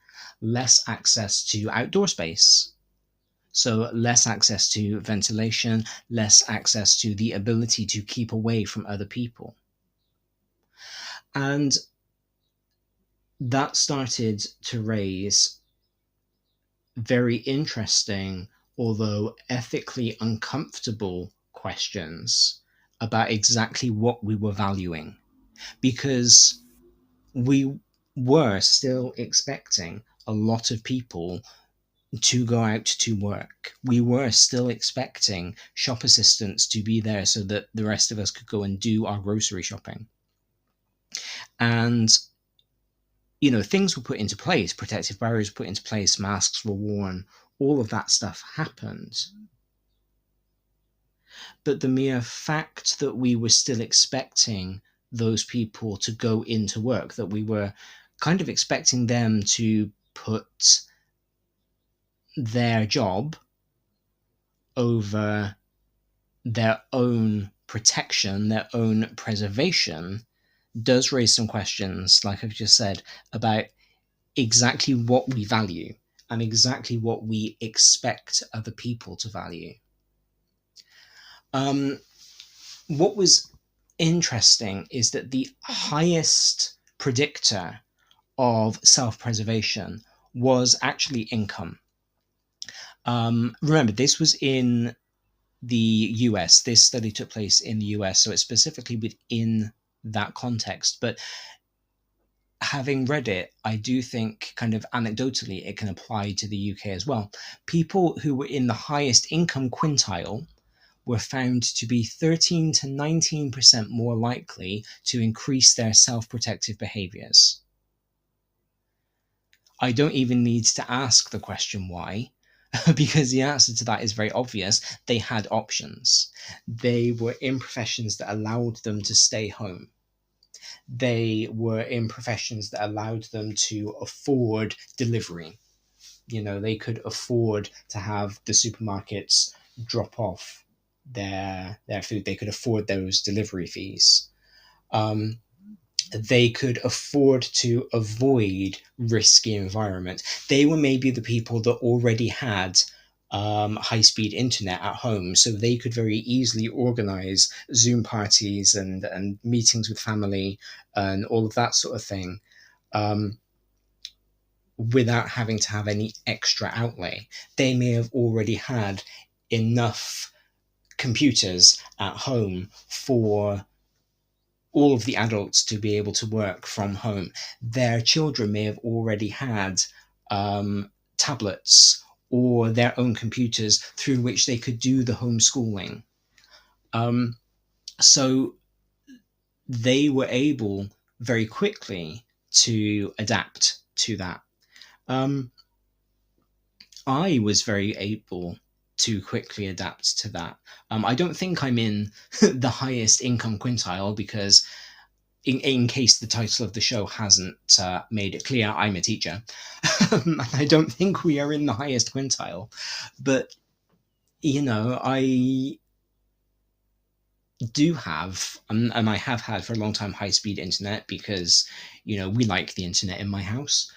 less access to outdoor space. So less access to ventilation, less access to the ability to keep away from other people. And that started to raise very interesting, although ethically uncomfortable questions about exactly what we were valuing, because we were still expecting a lot of people to go out to work. We were still expecting shop assistants to be there so that the rest of us could go and do our grocery shopping. And, things were put into place, protective barriers were put into place, masks were worn, all of that stuff happened. But the mere fact that we were still expecting those people to go into work, that we were kind of expecting them to put their job over their own protection, their own preservation, does raise some questions, like I've just said, about exactly what we value and exactly what we expect other people to value. What was interesting is that the highest predictor of self-preservation was actually income. Remember, this was in the US. This study took place in the US, so it's specifically within that context. But having read it, I do think kind of anecdotally it can apply to the UK as well. People who were in the highest income quintile were found to be 13 to 19% more likely to increase their self-protective behaviors. I don't even need to ask the question why, because the answer to that is very obvious. They had options. They were in professions that allowed them to stay home. They were in professions that allowed them to afford delivery. They could afford to have the supermarkets drop off their food. They could afford those delivery fees. They could afford to avoid risky environments. They were maybe the people that already had high-speed internet at home, so they could very easily organize Zoom parties and meetings with family and all of that sort of thing without having to have any extra outlay. They may have already had enough computers at home for all of the adults to be able to work from home. Their children may have already had tablets or their own computers through which they could do the homeschooling. So they were able very quickly to adapt to that. I was very able to quickly adapt to that. I don't think I'm in the highest income quintile because, in case the title of the show hasn't made it clear, I'm a teacher. I don't think we are in the highest quintile. But, I do have, and I have had for a long time, high-speed internet because, we like the internet in my house.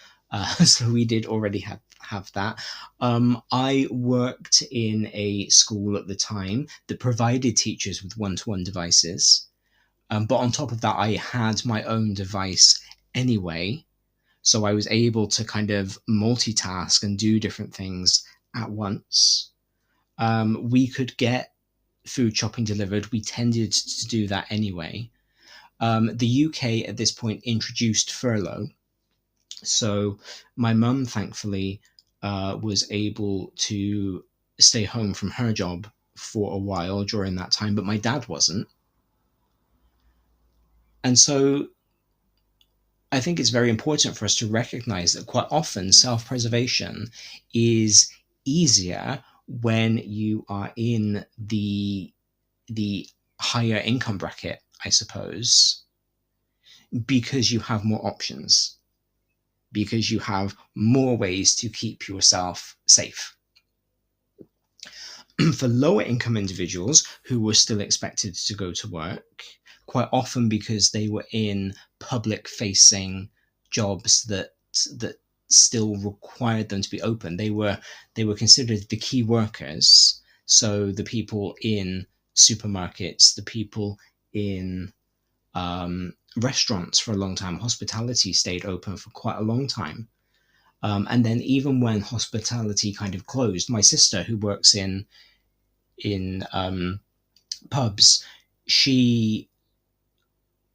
So we did already have that. I worked in a school at the time that provided teachers with one-to-one devices. But on top of that, I had my own device anyway. So I was able to kind of multitask and do different things at once. We could get food shopping delivered. We tended to do that anyway. The UK at this point introduced furlough. So my mum, thankfully, was able to stay home from her job for a while during that time, but my dad wasn't. And so I think it's very important for us to recognize that quite often self-preservation is easier when you are in the higher income bracket, I suppose, because you have more options, because you have more ways to keep yourself safe. For lower income individuals who were still expected to go to work, quite often because they were in public facing jobs that still required them to be open, they were considered the key workers. So the people in supermarkets, the people in restaurants for a long time, hospitality stayed open for quite a long time. And then even when hospitality kind of closed, my sister, who works in pubs, she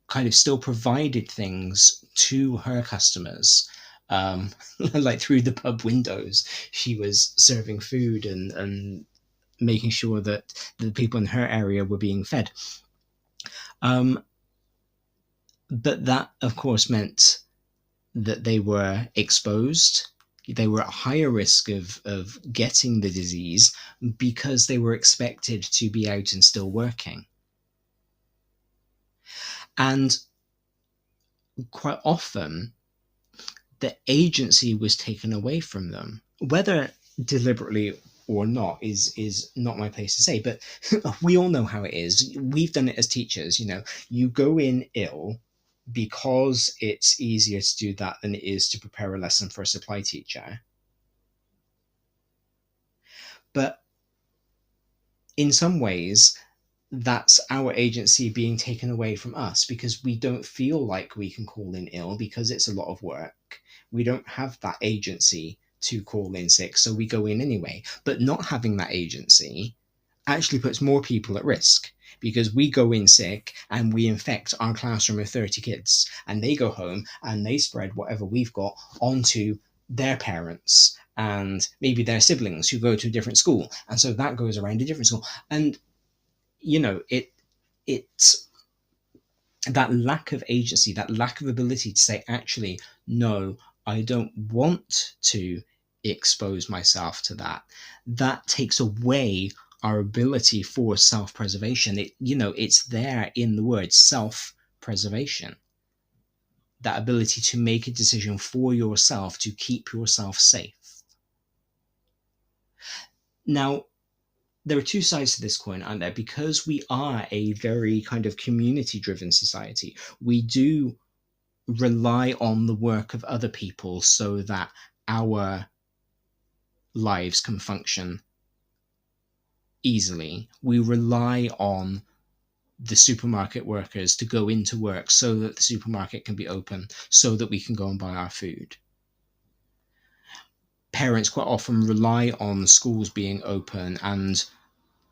kind of still provided things to her customers, like through the pub windows. She was serving food and making sure that the people in her area were being fed. But that, of course, meant that they were exposed. They were at higher risk of getting the disease because they were expected to be out and still working. And quite often, the agency was taken away from them, whether deliberately or not is not my place to say, but we all know how it is. We've done it as teachers. You go in ill because it's easier to do that than it is to prepare a lesson for a supply teacher. But in some ways, that's our agency being taken away from us because we don't feel like we can call in ill because it's a lot of work. We don't have that agency to call in sick, so we go in anyway. But not having that agency actually puts more people at risk, because we go in sick and we infect our classroom of 30 kids, and they go home and they spread whatever we've got onto their parents and maybe their siblings who go to a different school. And so that goes around a different school. And, it's that lack of agency, that lack of ability to say, actually, no, I don't want to expose myself to that. That takes away our ability for self-preservation. It's there in the word self-preservation. That ability to make a decision for yourself to keep yourself safe. Now, there are two sides to this coin, aren't there? Because we are a very kind of community-driven society, we do rely on the work of other people so that our lives can function easily. We rely on the supermarket workers to go into work so that the supermarket can be open, so that we can go and buy our food. Parents quite often rely on schools being open and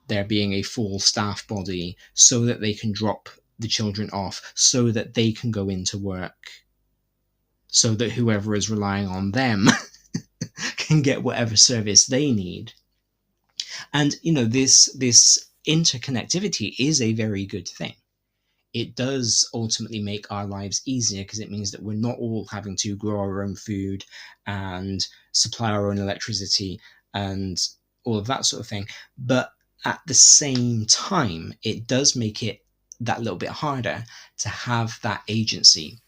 there being a full staff body so that they can drop the children off, so that they can go into work, so that whoever is relying on them can get whatever service they need. And, this interconnectivity is a very good thing. It does ultimately make our lives easier because it means that we're not all having to grow our own food and supply our own electricity and all of that sort of thing. But at the same time, it does make it that little bit harder to have that agency,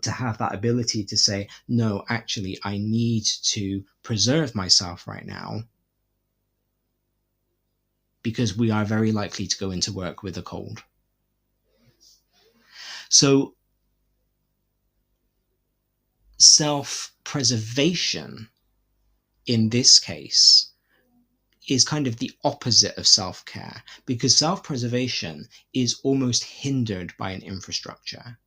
to have that ability to say, no, actually, I need to preserve myself right now because we are very likely to go into work with a cold. So self-preservation in this case is kind of the opposite of self-care, because self-preservation is almost hindered by an infrastructure,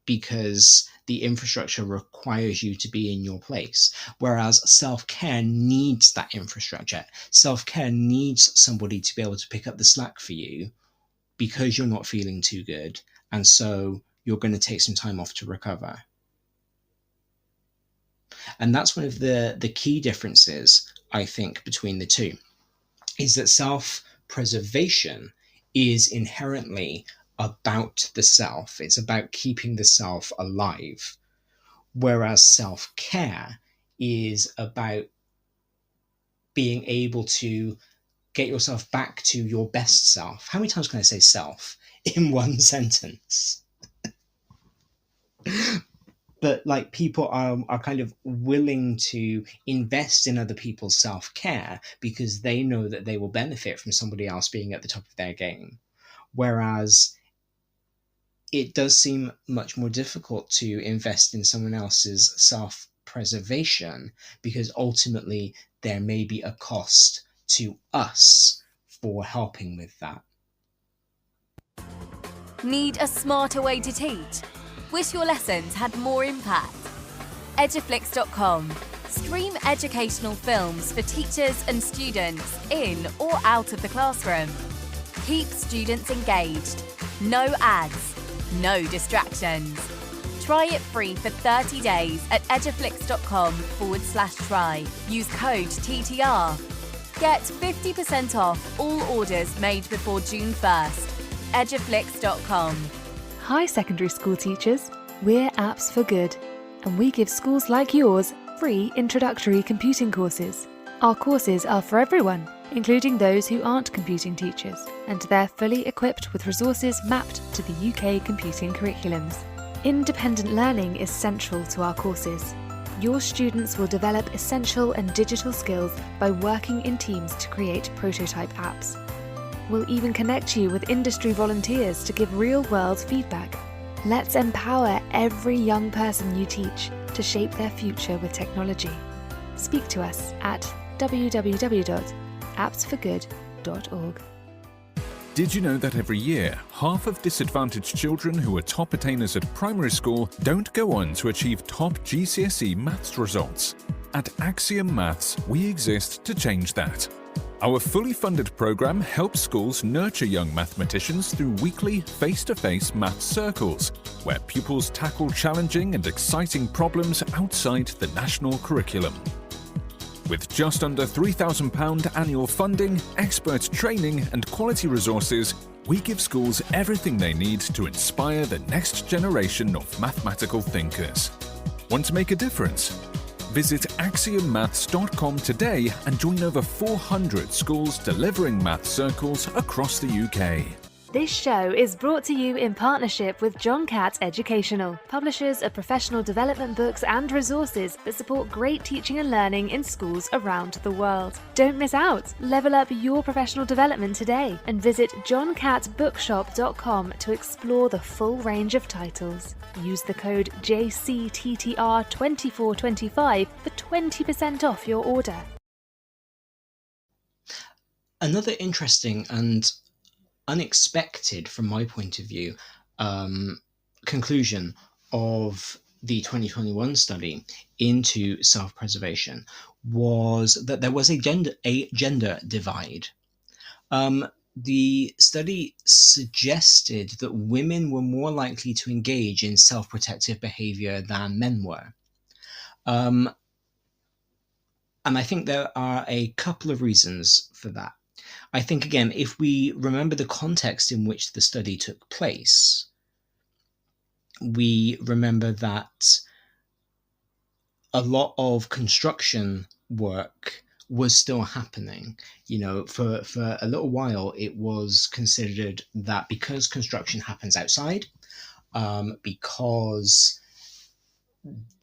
because the infrastructure requires you to be in your place, whereas self-care needs that infrastructure. Self-care needs somebody to be able to pick up the slack for you because you're not feeling too good, and so you're going to take some time off to recover. And that's one of the key differences, I think, between the two, is that self-preservation is inherently about the self. It's about keeping the self alive, whereas self-care is about being able to get yourself back to your best self. How many times can I say self in one sentence? But people are kind of willing to invest in other people's self-care because they know that they will benefit from somebody else being at the top of their game. Whereas it does seem much more difficult to invest in someone else's self-preservation because ultimately there may be a cost to us for helping with that. Need a smarter way to teach? Wish your lessons had more impact? Eduflix.com. Stream educational films for teachers and students in or out of the classroom. Keep students engaged. No ads, no distractions. Try it free for 30 days at eduflix.com/try. Use code TTR. Get 50% off all orders made before June 1st. eduflix.com. Hi secondary school teachers, we're Apps for Good, and we give schools like yours free introductory computing courses. Our courses are for everyone, including those who aren't computing teachers, and they're fully equipped with resources mapped to the UK computing curriculums. Independent learning is central to our courses. Your students will develop essential and digital skills by working in teams to create prototype apps. We'll even connect you with industry volunteers to give real-world feedback. Let's empower every young person you teach to shape their future with technology. Speak to us at www.appsforgood.org. Did you know that every year, half of disadvantaged children who are top attainers at primary school don't go on to achieve top GCSE maths results? At Axiom Maths, we exist to change that. Our fully funded programme helps schools nurture young mathematicians through weekly face-to-face maths circles, where pupils tackle challenging and exciting problems outside the national curriculum. With just under £3,000 annual funding, expert training and quality resources, we give schools everything they need to inspire the next generation of mathematical thinkers. Want to make a difference? Visit axiommaths.com today and join over 400 schools delivering math circles across the UK. This show is brought to you in partnership with John Catt Educational, publishers of professional development books and resources that support great teaching and learning in schools around the world. Don't miss out! Level up your professional development today and visit johncattbookshop.com to explore the full range of titles. Use the code JCTTR2425 for 20% off your order. Another interesting and unexpected, from my point of view, conclusion of the 2021 study into self-preservation was that there was a gender divide. The study suggested that women were more likely to engage in self-protective behavior than men were. And I think there are a couple of reasons for that. I think, again, if we remember the context in which the study took place, we remember that a lot of construction work was still happening. You know, for a little while, it was considered that because construction happens outside, because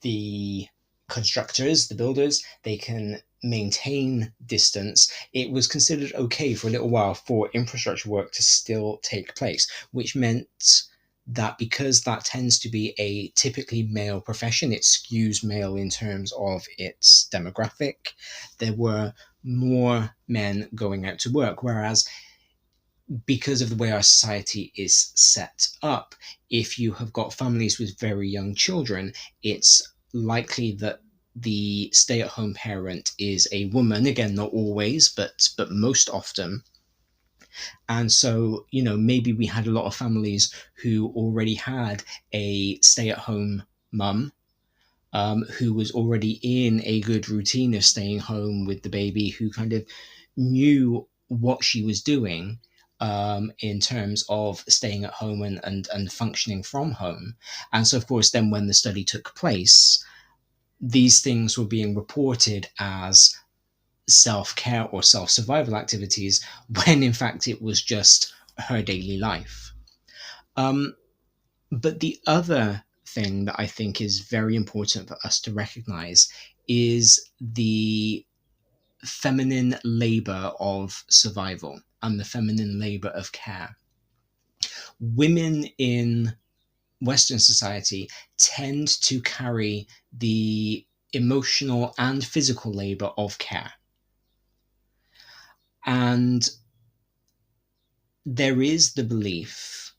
the constructors, the builders, they can maintain distance, it was considered okay for a little while for infrastructure work to still take place, which meant that because that tends to be a typically male profession, it skews male in terms of its demographic, there were more men going out to work. Whereas because of the way our society is set up, if you have got families with very young children, it's likely that the stay-at-home parent is a woman, again, not always, but most often. And so, you know, maybe we had a lot of families who already had a stay-at-home mum who was already in a good routine of staying home with the baby, who kind of knew what she was doing in terms of staying at home and functioning from home. And so, of course, then when the study took place, these things were being reported as self-care or self-survival activities, when in fact it was just her daily life. But the other thing that I think is very important for us to recognize is the feminine labor of survival and the feminine labor of care. Women in Western society tend to carry the emotional and physical labor of care. And there is the belief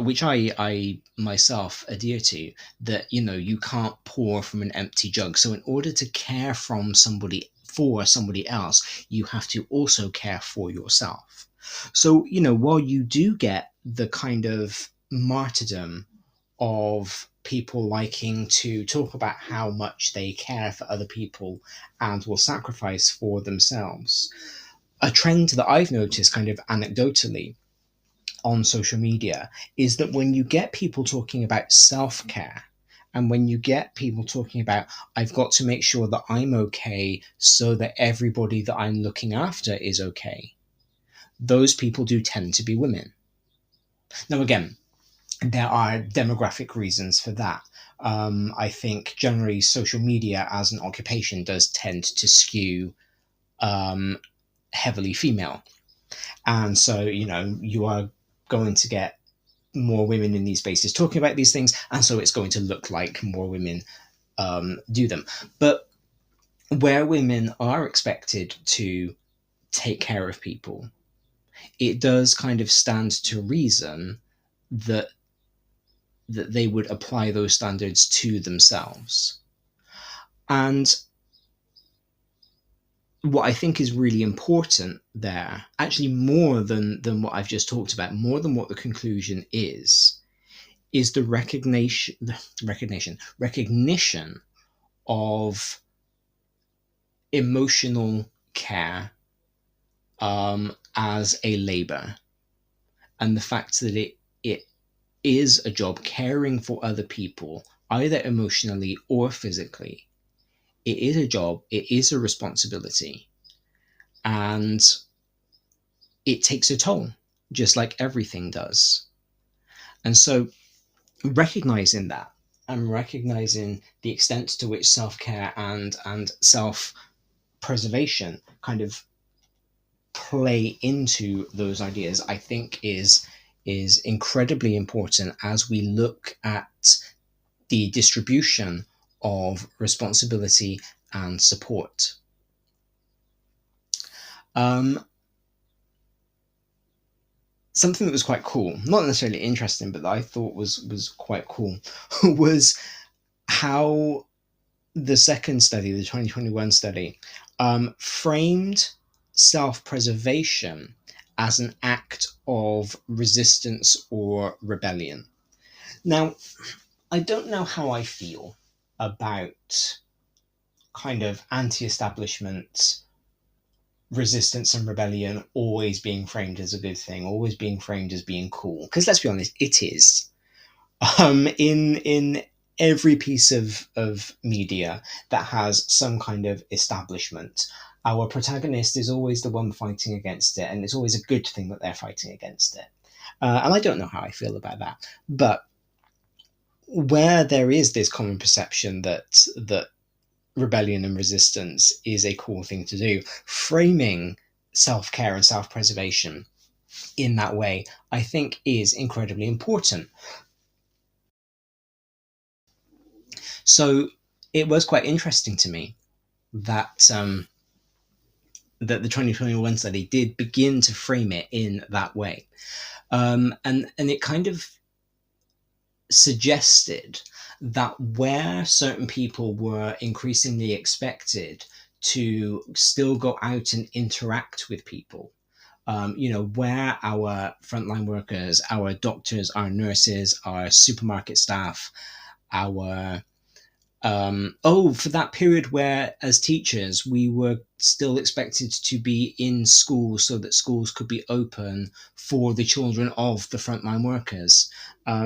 which I myself adhere to, that you can't pour from an empty jug. So in order to care for somebody else, you have to also care for yourself. So while you do get the kind of martyrdom of people liking to talk about how much they care for other people and will sacrifice for themselves, a trend that I've noticed kind of anecdotally on social media is that when you get people talking about self-care, and when you get people talking about, I've got to make sure that I'm okay so that everybody that I'm looking after is okay, those people do tend to be women. Now, again, there are demographic reasons for that. I think generally social media as an occupation does tend to skew heavily female. And so, you are going to get more women in these spaces talking about these things, and so it's going to look like more women do them. But where women are expected to take care of people, it does kind of stand to reason that they would apply those standards to themselves. And what I think is really important there, actually more than what I've just talked about, more than what the conclusion is the recognition of emotional care as a labor, and the fact that it is a job caring for other people, either emotionally or physically. It is a job, it is a responsibility, and it takes a toll, just like everything does. And so recognizing that, and recognizing the extent to which self-care and self-preservation kind of play into those ideas, I think is incredibly important as we look at the distribution of responsibility and support. Something that was quite cool, not necessarily interesting, but that I thought was quite cool, was how the second study, the 2021 study, framed self-preservation as an act of resistance or rebellion. Now, I don't know how I feel about kind of anti-establishment resistance and rebellion always being framed as a good thing, always being framed as being cool. Because let's be honest, it is. In every piece of media that has some kind of establishment, our protagonist is always the one fighting against it, and it's always a good thing that they're fighting against it. And I don't know how I feel about that. But where there is this common perception that rebellion and resistance is a cool thing to do, framing self-care and self-preservation in that way, I think, is incredibly important. So it was quite interesting to me that that the 2021 study did begin to frame it in that way, and it kind of suggested that where certain people were increasingly expected to still go out and interact with people, where our frontline workers, our doctors, our nurses, our supermarket staff, our for that period where as teachers we were still expected to be in school so that schools could be open for the children of the frontline workers.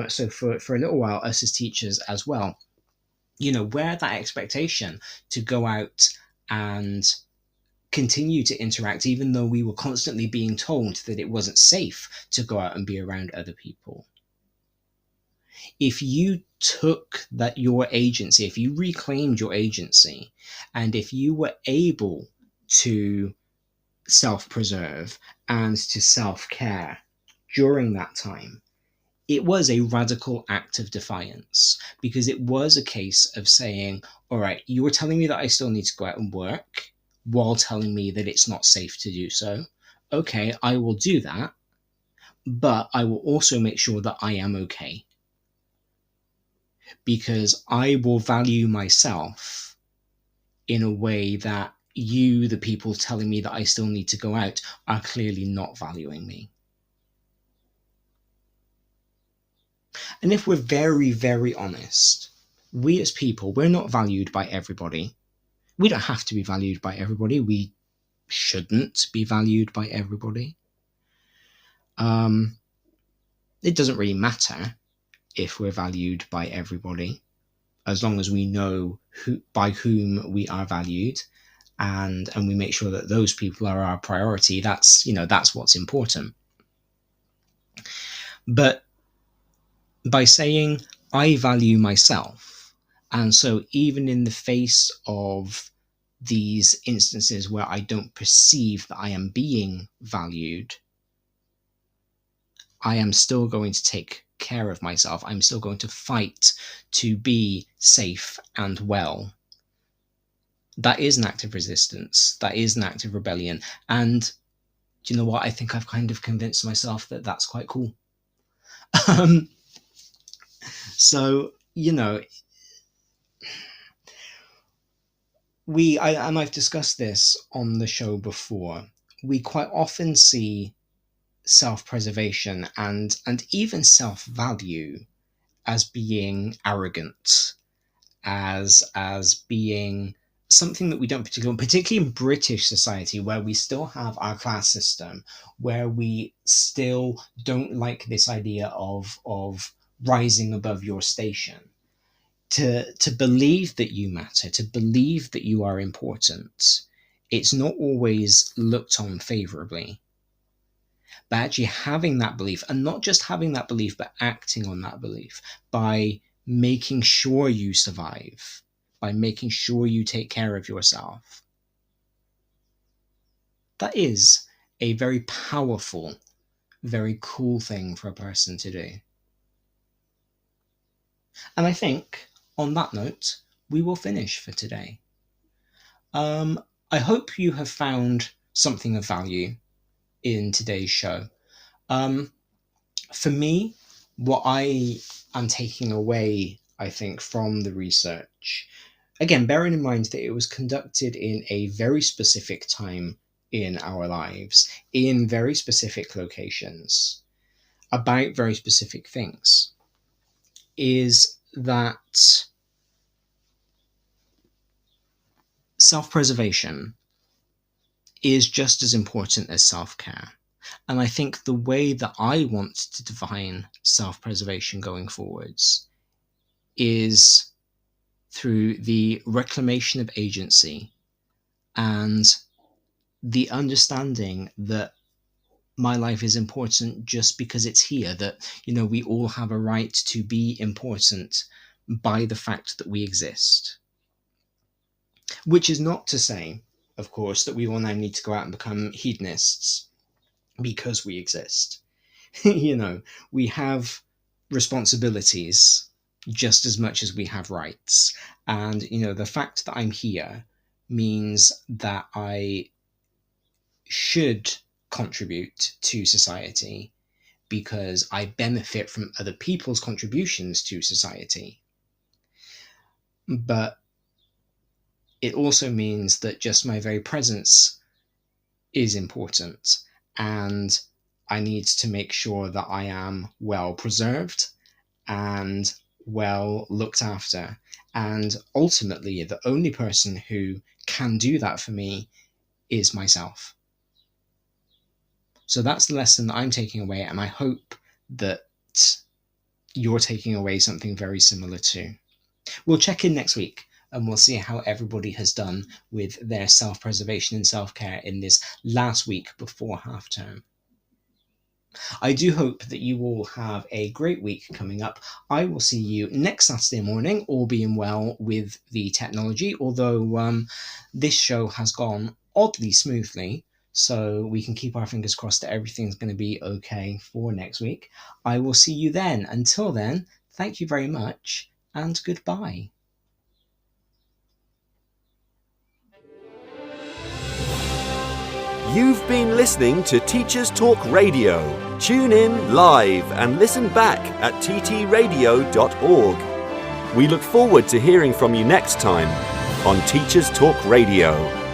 So for a little while, us as teachers as well, where that expectation to go out and continue to interact, even though we were constantly being told that it wasn't safe to go out and be around other people. If you took your agency, if you reclaimed your agency, and if you were able to self-preserve and to self-care during that time, it was a radical act of defiance, because it was a case of saying, all right, you were telling me that I still need to go out and work while telling me that it's not safe to do so. Okay, I will do that. but I will also make sure that I am okay. Because I will value myself in a way that you, the people telling me that I still need to go out, are clearly not valuing me. And if we're very, very honest, we as people, we're not valued by everybody. We don't have to be valued by everybody. We shouldn't be valued by everybody. It doesn't really matter if we're valued by everybody, as long as we know by whom we are valued, and we make sure that those people are our priority. That's what's important. But by saying I value myself, and so even in the face of these instances where I don't perceive that I am being valued, I am still going to take care of myself. I'm still going to fight to be safe and well. That is an act of resistance. That is an act of rebellion. And do you know what? I think I've kind of convinced myself that that's quite cool. So, I've discussed this on the show before. We quite often see self-preservation and even self-value as being arrogant, as being something that we don't particularly in British society, where we still have our class system, where we still don't like this idea of rising above your station. To believe that you matter, to believe that you are important, it's not always looked on favorably. But actually having that belief, and not just having that belief, but acting on that belief by making sure you survive, by making sure you take care of yourself, that is a very powerful, very cool thing for a person to do. And I think on that note, we will finish for today. I hope you have found something of value in today's show. For me, what I am taking away, I think, from the research, again, bearing in mind that it was conducted in a very specific time in our lives, in very specific locations, about very specific things, is that self-preservation is just as important as self-care. And I think the way that I want to define self-preservation going forwards is through the reclamation of agency and the understanding that my life is important just because it's here, that, we all have a right to be important by the fact that we exist. Which is not to say, of course, that we all now need to go out and become hedonists because we exist. We have responsibilities just as much as we have rights. And, the fact that I'm here means that I should contribute to society because I benefit from other people's contributions to society. But it also means that just my very presence is important, and I need to make sure that I am well preserved and well looked after. And ultimately, the only person who can do that for me is myself. So that's the lesson that I'm taking away, and I hope that you're taking away something very similar too. We'll check in next week, and we'll see how everybody has done with their self-preservation and self-care in this last week before half-term. I do hope that you all have a great week coming up. I will see you next Saturday morning, all being well with the technology, although this show has gone oddly smoothly, so we can keep our fingers crossed that everything's going to be okay for next week. I will see you then. Until then, thank you very much, and goodbye. You've been listening to Teachers Talk Radio. Tune in live and listen back at ttradio.org. We look forward to hearing from you next time on Teachers Talk Radio.